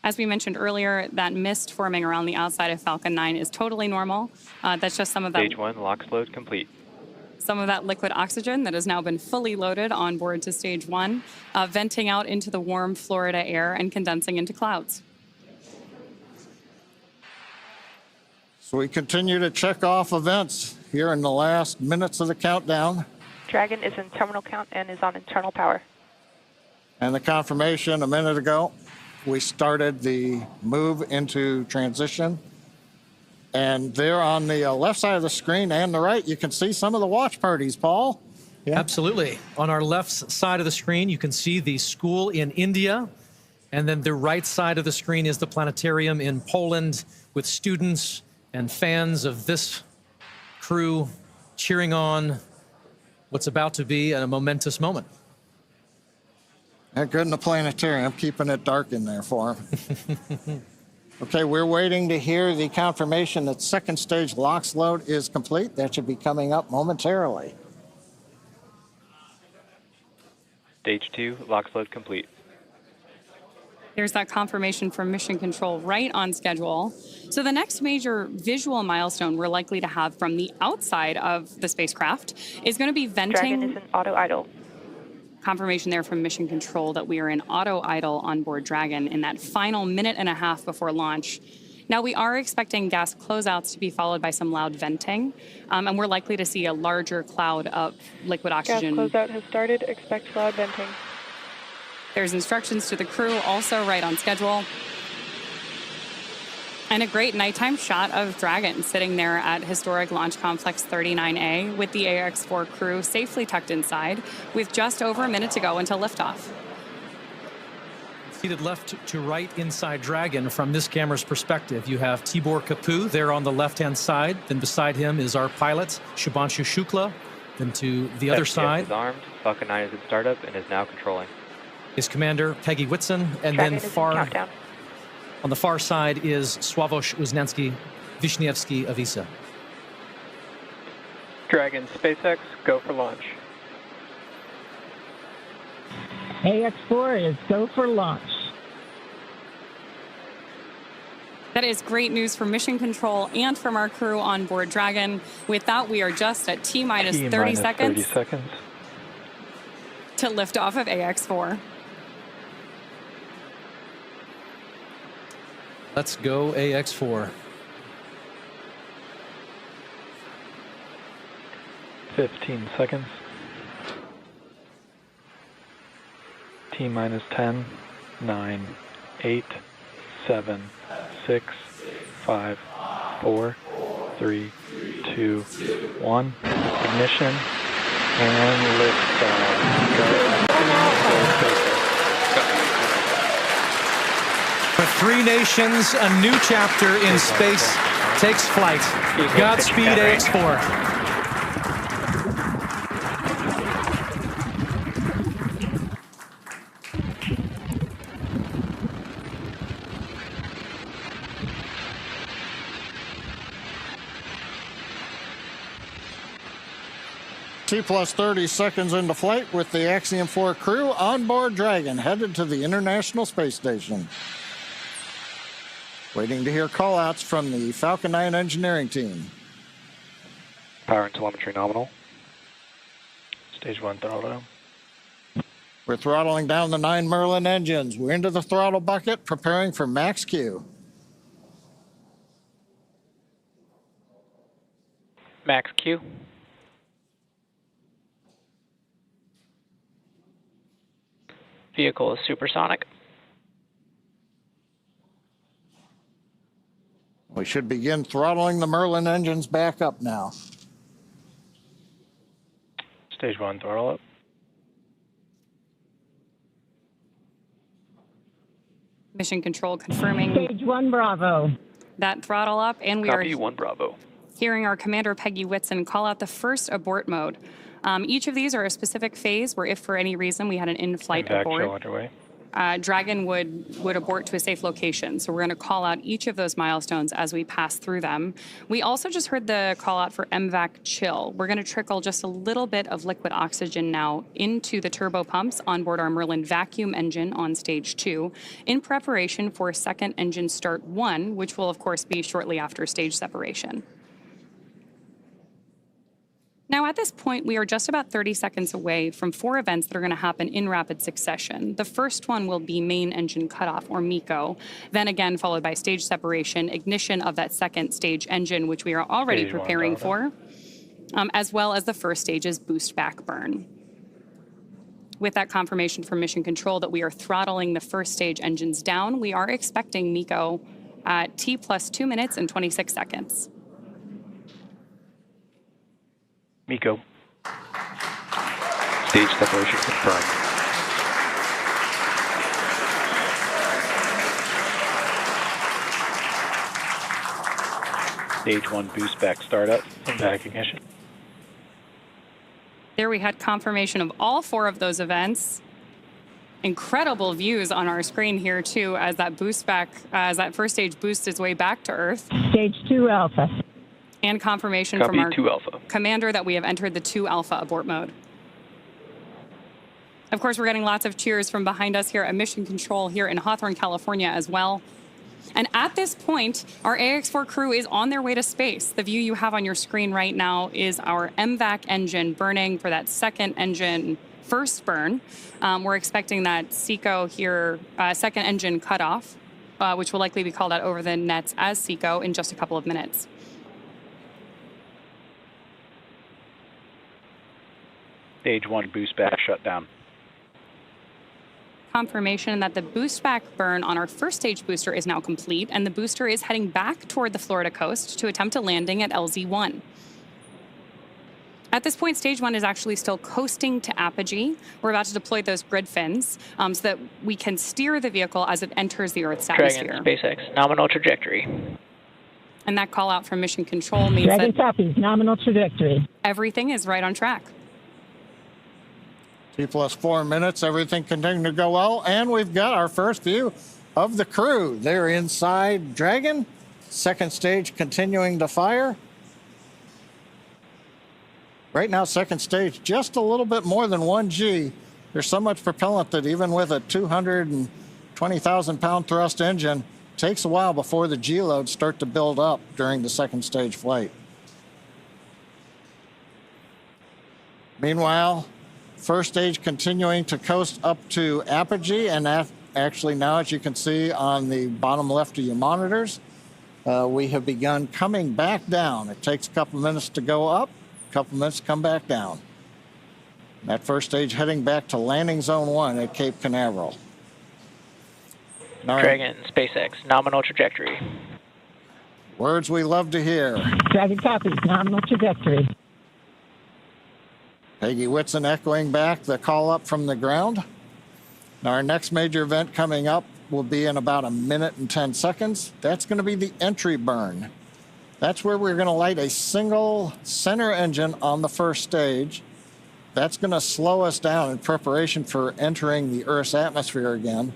As we mentioned earlier, that mist forming around the outside of Falcon 9 is totally normal. That's just some of that. Stage 1, LOX load complete. Some of that liquid oxygen that has now been fully loaded on board to stage 1, venting out into the warm Florida air and condensing into clouds. So we continue to check off events here in the last minutes of the countdown. Dragon is in terminal count and is on internal power. And the confirmation a minute ago, we started the move into transition. And there on the left side of the screen and the right, you can see some of the watch parties, Paul. Yeah. Absolutely. On our left side of the screen, you can see the school in India. And then the right side of the screen is the planetarium in Poland with students and fans of this crew cheering on what's about to be a momentous moment. That good in the planetarium, keeping it dark in there for them. Okay, we're waiting to hear the confirmation that second stage LOX load is complete. That should be coming up momentarily. Stage 2, LOX load complete. There's that confirmation from Mission Control right on schedule. So the next major visual milestone we're likely to have from the outside of the spacecraft is going to be venting. Dragon is in auto idle. Confirmation there from Mission Control that we are in auto idle on board Dragon in that final minute and a half before launch. Now, we are expecting gas closeouts to be followed by some loud venting, and we're likely to see a larger cloud of liquid oxygen. Gas closeout has started. Expect loud venting. There's instructions to the crew, also right on schedule. And a great nighttime shot of Dragon sitting there at historic Launch Complex 39A with the AX-4 crew safely tucked inside with just over a minute to go until liftoff. Seated left to right inside Dragon from this camera's perspective, you have Tibor Kapu there on the left-hand side. Then beside him is our pilot, Shubhanshu Shukla. Then to the other side is armed. Falcon 9 is in startup and is now controlling. Is Commander Peggy Whitson, and Dragon then on the far side is Sławosz Uznanski-Wiśniewski of ESA. Dragon, SpaceX, go for launch. AX4 is go for launch. That is great news for Mission Control and from our crew on board Dragon. With that, we are just at T-minus 30 seconds to lift off of AX4. Let's go AX4. 15 seconds. T-minus 10, 9, 8, 7, 6, 5, 4, 3, 2, 1. Ignition and liftoff. For three nations, a new chapter in space takes flight. Godspeed, AX4. T plus 30 seconds into flight with the Axiom 4 crew on board Dragon, headed to the International Space Station. Waiting to hear callouts from the Falcon 9 engineering team. Power and telemetry nominal. Stage 1 throttle down. We're throttling down the 9 Merlin engines. We're into the throttle bucket, preparing for max Q. Max Q. Vehicle is supersonic. We should begin throttling the Merlin engines back up now. Stage 1 throttle up. Mission Control confirming. Stage 1 Bravo. That throttle up, and we Copy, are 1 Bravo. Hearing our Commander Peggy Whitson call out the first abort mode. Each of these are a specific phase where if for any reason we had an in-flight abort, underway. Dragon would abort to a safe location. So we're going to call out each of those milestones as we pass through them. We also just heard the call out for MVAC chill. We're going to trickle just a little bit of liquid oxygen now into the turbo pumps on board our Merlin vacuum engine on stage 2 in preparation for second engine start 1, which will of course be shortly after stage separation. Now, at this point, we are just about 30 seconds away from 4 events that are going to happen in rapid succession. The first one will be main engine cutoff, or MECO, then again followed by stage separation, ignition of that second stage engine, which we are already preparing for, as well as the first stage's boost back burn. With that confirmation from Mission Control that we are throttling the first stage engines down, we are expecting MECO at T plus 2 minutes and 26 seconds. MECO. Stage separation confirmed. Stage 1 boost back startup and back ignition. There we had confirmation of all 4 of those events. Incredible views on our screen here too as that boost back, as that first stage boosts its way back to Earth. Stage 2 Alpha. And confirmation Copy, from our 2 Alpha. commander that we have entered the 2 Alpha abort mode. Of course, we're getting lots of cheers from behind us here at Mission Control here in Hawthorne, California as well. And at this point, our AX4 crew is on their way to space. The view you have on your screen right now is our MVAC engine burning for that second engine first burn. We're expecting that SECO here, second engine cutoff, which will likely be called out over the nets as SECO in just a couple of minutes. Stage 1 boost back shutdown. Confirmation that the boost back burn on our first stage booster is now complete, and the booster is heading back toward the Florida coast to attempt a landing at LZ1. At this point, stage 1 is actually still coasting to apogee. We're about to deploy those grid fins so that we can steer the vehicle as it enters the Earth's atmosphere. Dragon, SpaceX, nominal trajectory. And that call out from Mission Control means Dragon that copies, nominal trajectory. everything is right on track. T plus 4 minutes, everything continuing to go well, and we've got our first view of the crew. They're inside Dragon, second stage continuing to fire. Right now, second stage, just a little bit more than 1 G. There's so much propellant that even with a 220,000-pound thrust engine, it takes a while before the G loads start to build up during the second stage flight. Meanwhile, first stage continuing to coast up to apogee, and that actually now, as you can see on the bottom left of your monitors, we have begun coming back down. It takes a couple minutes to go up, a couple minutes to come back down. That first stage heading back to landing zone 1 at Cape Canaveral. Dragon, SpaceX, nominal trajectory. Words we love to hear. Dragon copies, nominal trajectory. Peggy Whitson echoing back the call up from the ground. Now our next major event coming up will be in about 1 minute and 10 seconds. That's going to be the entry burn. That's where we're going to light a single center engine on the first stage. That's going to slow us down in preparation for entering the Earth's atmosphere again.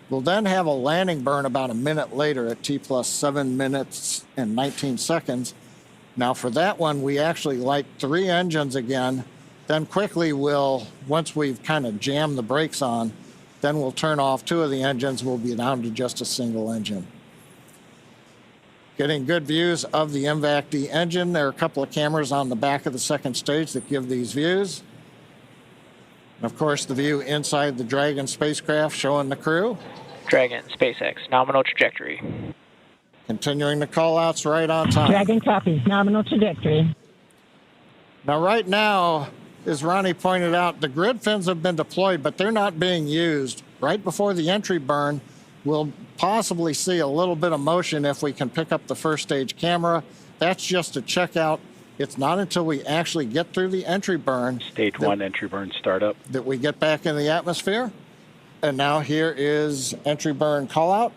We'll then have a landing burn about 1 minute later at T plus 7 minutes and 19 seconds. Now for that one, we actually light 3 engines again. Then quickly once we've kind of jammed the brakes on, then we'll turn off 2 of the engines. We'll be down to just a single engine. Getting good views of the MVAC-D engine. There are a couple of cameras on the back of the second stage that give these views. And of course, the view inside the Dragon spacecraft showing the crew. Dragon, SpaceX, nominal trajectory. Continuing the call-outs right on time. Dragon copies, nominal trajectory. Now, right now, as Ronnie pointed out, the grid fins have been deployed, but they're not being used. Right before the entry burn, we'll possibly see a little bit of motion if we can pick up the first stage camera. That's just a checkout. It's not until we actually get through the entry burn. Stage 1 entry burn startup. That we get back in the atmosphere. And now here is entry burn call out.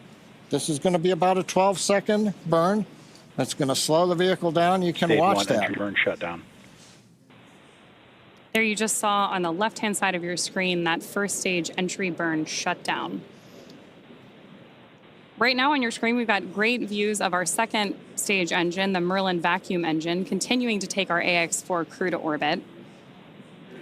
This is going to be about a 12-second burn. That's going to slow the vehicle down. You can watch that. Stage 1 entry burn shutdown. There you just saw on the left-hand side of your screen that first stage entry burn shutdown. Right now on your screen, we've got great views of our second stage engine, the Merlin vacuum engine, continuing to take our AX4 crew to orbit.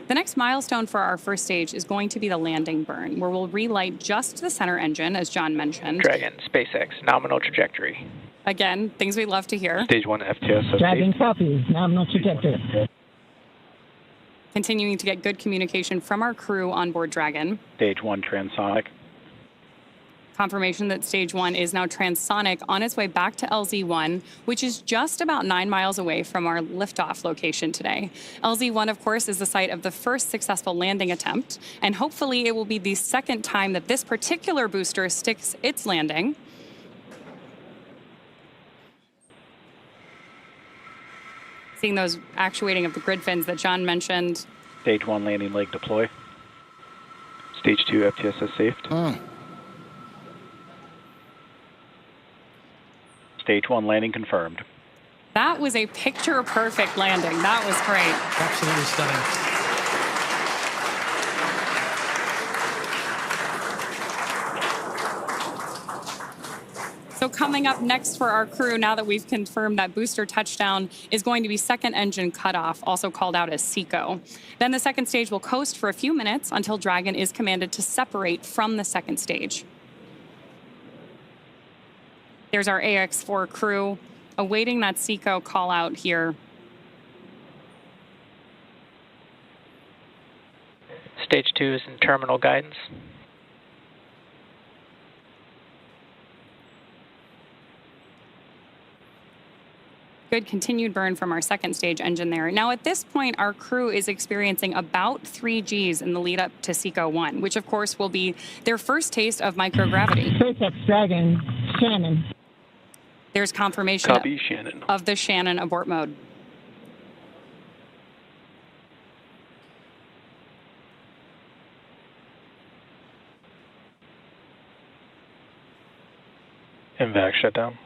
The next milestone for our first stage is going to be the landing burn, where we'll relight just the center engine, as John mentioned. Dragon, SpaceX, nominal trajectory. Again, things we love to hear. Stage 1 FTS. Dragon copies, nominal trajectory. Continuing to get good communication from our crew on board Dragon. Stage 1 transonic. Confirmation that stage 1 is now transonic on its way back to LZ1, which is just about 9 miles away from our liftoff location today. LZ1, of course, is the site of the first successful landing attempt, and hopefully it will be the second time that this particular booster sticks its landing. Seeing those actuating of the grid fins that John mentioned. Stage 1 landing leg deploy. Stage 2 FTSS safed. Stage 1 landing confirmed. That was a picture-perfect landing. That was great. Absolutely stunning. So coming up next for our crew, now that we've confirmed that booster touchdown, is going to be second engine cutoff, also called out as SECO. Then the second stage will coast for a few minutes until Dragon is commanded to separate from the second stage. There's our AX4 crew awaiting that SECO call out here. Stage 2 is in terminal guidance. Good continued burn from our second stage engine there. Now at this point, our crew is experiencing about 3 Gs in the lead up to SECO 1, which of course will be their first taste of microgravity. SpaceX Dragon, Shannon. There's confirmation Copy, Shannon. of the Shannon abort mode. MVAC shutdown.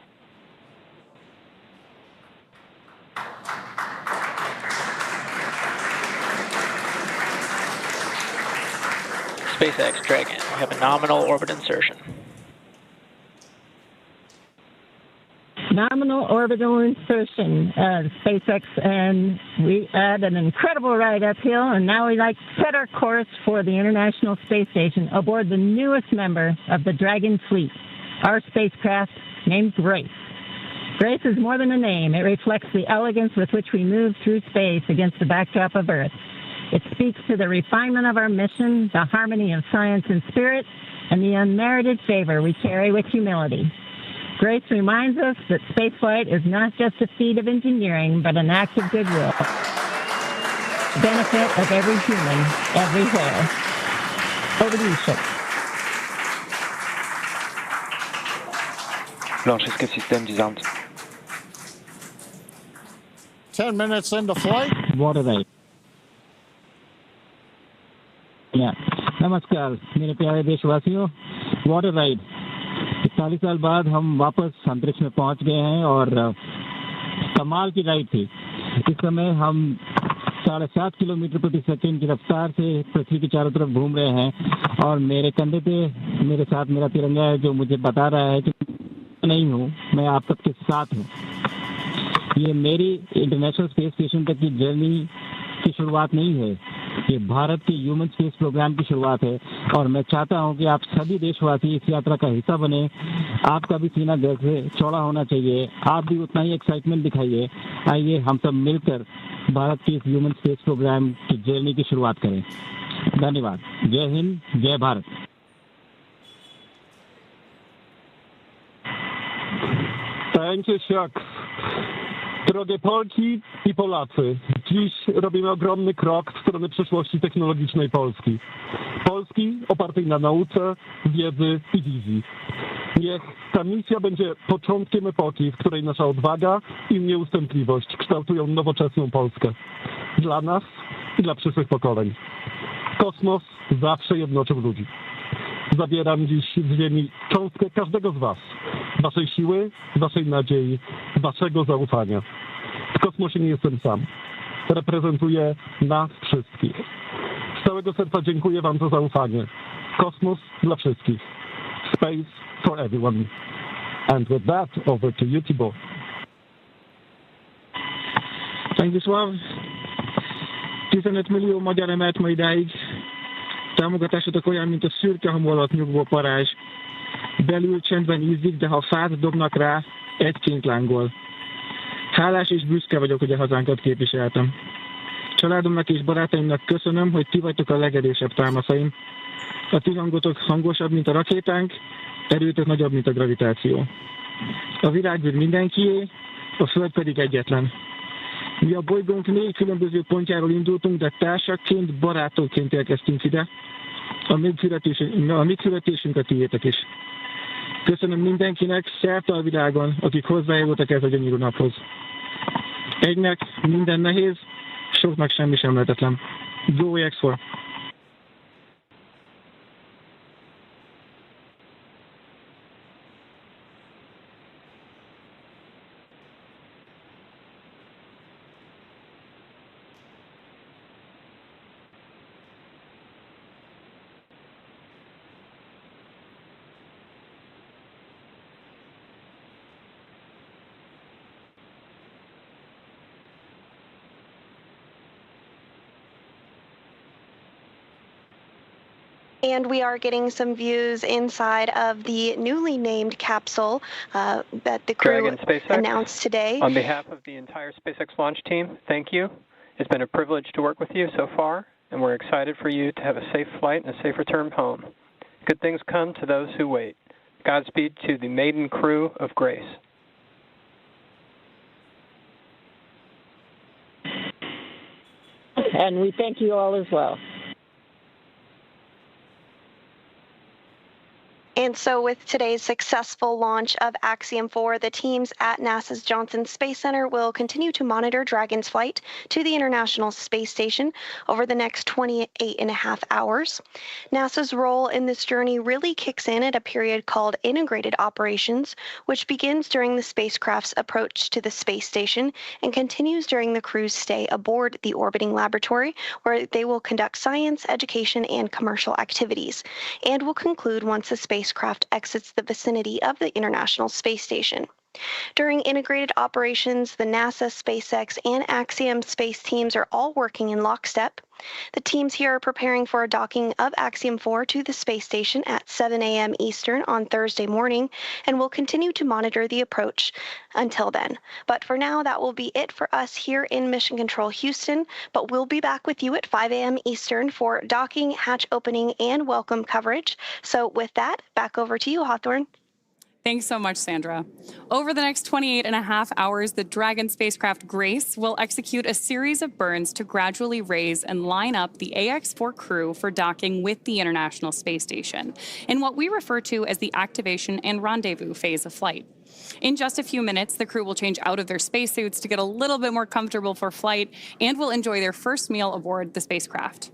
SpaceX Dragon, we have a nominal orbit insertion. Nominal orbital insertion, SpaceX, and we had an incredible ride uphill, and now we like to set our course for the International Space Station aboard the newest member of the Dragon fleet, our spacecraft named Grace. Grace is more than a name. It reflects the elegance with which we move through space against the backdrop of Earth. It speaks to the refinement of our mission, the harmony of science and spirit, and the unmerited favor we carry with humility. Grace reminds us that spaceflight is not just a feat of engineering, but an act of goodwill. The benefit of every human, everywhere. Over to you, Chip. Launch escape system disarmed. 10 minutes into flight. Water ride. नमस्कार मेरे प्यारे देशवासियों, water ride 41 साल बाद हम वापस अंतरिक्ष में पहुंच गए हैं और कमाल की राइड थी। इस समय हम 7.5 किलोमीटर प्रति सेकंड की रफ्तार से पृथ्वी के चारों तरफ घूम रहे हैं और मेरे कंधे पे मेरे साथ मेरा तिरंगा है जो मुझे बता रहा है कि नहीं हूँ, मैं आप सबके साथ हूँ। ये मेरी इंटरनेशनल स्पेस स्टेशन तक की जर्नी की शुरुआत नहीं है, ये भारत के ह्यूमन स्पेस प्रोग्राम की शुरुआत है और मैं चाहता हूं कि आप सभी देशवासी इस यात्रा का हिस्सा बने। आपका भी सीना गर्व से चौड़ा होना चाहिए, आप भी उतना ही एक्साइटमेंट दिखाइए। आइए हम सब मिलकर भारत के इस ह्यूमन स्पेस प्रोग्राम की जर्नी की शुरुआत करें। धन्यवाद। जय हिंद, जय Bharat. Thank you, Shucks. Drogie Polki i Polacy, dziś robimy ogromny krok w stronę przyszłości technologicznej Polski. Polski opartej na nauce, wiedzy i wizji. Niech ta misja będzie początkiem epoki, w której nasza odwaga i nieustępliwość kształtują nowoczesną Polskę. Dla nas i dla przyszłych pokoleń. Kosmos zawsze jednoczył ludzi. Zabieram dziś z Ziemi cząstkę każdego z was. Waszej siły, waszej nadziei, waszego zaufania. W kosmosie nie jestem sam. Reprezentuję nas wszystkich. Z całego serca dziękuję wam za zaufanie. Kosmos dla wszystkich. Space for everyone. And with that, over to you, Tibor. Thank you, Sław. 15 millió magyar emelt ma idáig. Támogatásotok olyan, mint a szürke hamvalat nyugvó parázs. Belül csendben ízik, de ha fát dobnak rá, egyként lángol. Hálás és büszke vagyok, hogy a hazánkat képviseltem. Családomnak és barátaimnak köszönöm, hogy ti vagytok a legerősebb támaszaim. A ti hangotok hangosabb, mint a rakétánk, erőtök nagyobb, mint a gravitáció. A világűr mindenkié, a Föld pedig egyetlen. Mi a bolygónk 4 különböző pontjáról indultunk, de társakként, barátokként érkeztünk ide. A mi születésünk a tiétek is. Köszönöm mindenkinek szerte a világon, akik hozzájárultak ez a gyönyörű naphoz. Egynek minden nehéz, soknak semmi sem lehetetlen. Go X4! And we are getting some views inside of the newly named capsule that the crew Dragon SpaceX, announced today. On behalf of the entire SpaceX launch team, thank you. It's been a privilege to work with you so far, and we're excited for you to have a safe flight and a safe return home. Good things come to those who wait. Godspeed to the maiden crew of Grace. And we thank you all as well. And so with today's successful launch of Axiom 4, the teams at NASA's Johnson Space Center will continue to monitor Dragon's flight to the International Space Station over the next 28.5 hours. NASA's role in this journey really kicks in at a period called Integrated Operations, which begins during the spacecraft's approach to the space station and continues during the crew's stay aboard the orbiting laboratory, where they will conduct science, education, and commercial activities, and will conclude once the spacecraft exits the vicinity of the International Space Station. During integrated operations, the NASA, SpaceX, and Axiom space teams are all working in lockstep. The teams here are preparing for a docking of Axiom 4 to the space station at 7 a.m. Eastern on Thursday morning, and will continue to monitor the approach until then. But for now, that will be it for us here in Mission Control Houston, but we'll be back with you at 5 a.m. Eastern for docking, hatch opening, and welcome coverage. So with that, back over to you, Hawthorne. Thanks so much, Sandra. Over the next 28.5 hours, the Dragon spacecraft Grace will execute a series of burns to gradually raise and line up the AX-4 crew for docking with the International Space Station in what we refer to as the activation and rendezvous phase of flight. In just a few minutes, the crew will change out of their spacesuits to get a little bit more comfortable for flight and will enjoy their first meal aboard the spacecraft.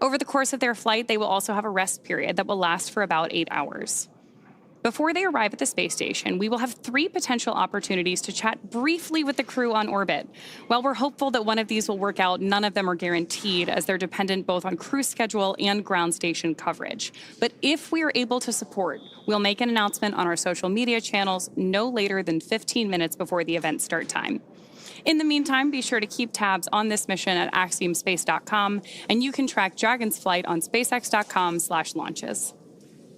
Over the course of their flight, they will also have a rest period that will last for about 8 hours. Before they arrive at the space station, we will have 3 potential opportunities to chat briefly with the crew on orbit. While we're hopeful that one of these will work out, none of them are guaranteed, as they're dependent both on crew schedule and ground station coverage. But if we are able to support, we'll make an announcement on our social media channels no later than 15 minutes before the event start time. In the meantime, be sure to keep tabs on this mission at axiomspace.com, and you can track Dragon's flight on spacex.com/launches.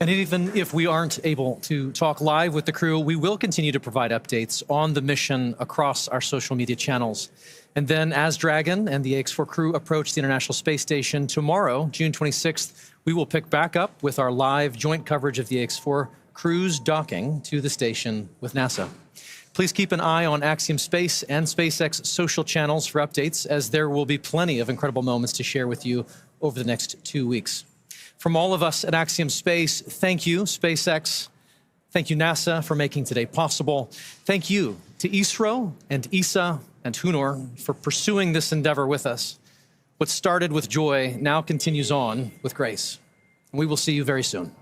And even if we aren't able to talk live with the crew, we will continue to provide updates on the mission across our social media channels. And then as Dragon and the AX-4 crew approach the International Space Station tomorrow, June 26th, we will pick back up with our live joint coverage of the AX-4 crew's docking to the station with NASA. Please keep an eye on Axiom Space and SpaceX social channels for updates, as there will be plenty of incredible moments to share with you over the next 2 weeks. From all of us at Axiom Space, thank you, SpaceX. Thank you, NASA, for making today possible. Thank you to ISRO and ESA and Hunor for pursuing this endeavor with us. What started with joy now continues on with grace. And we will see you very soon.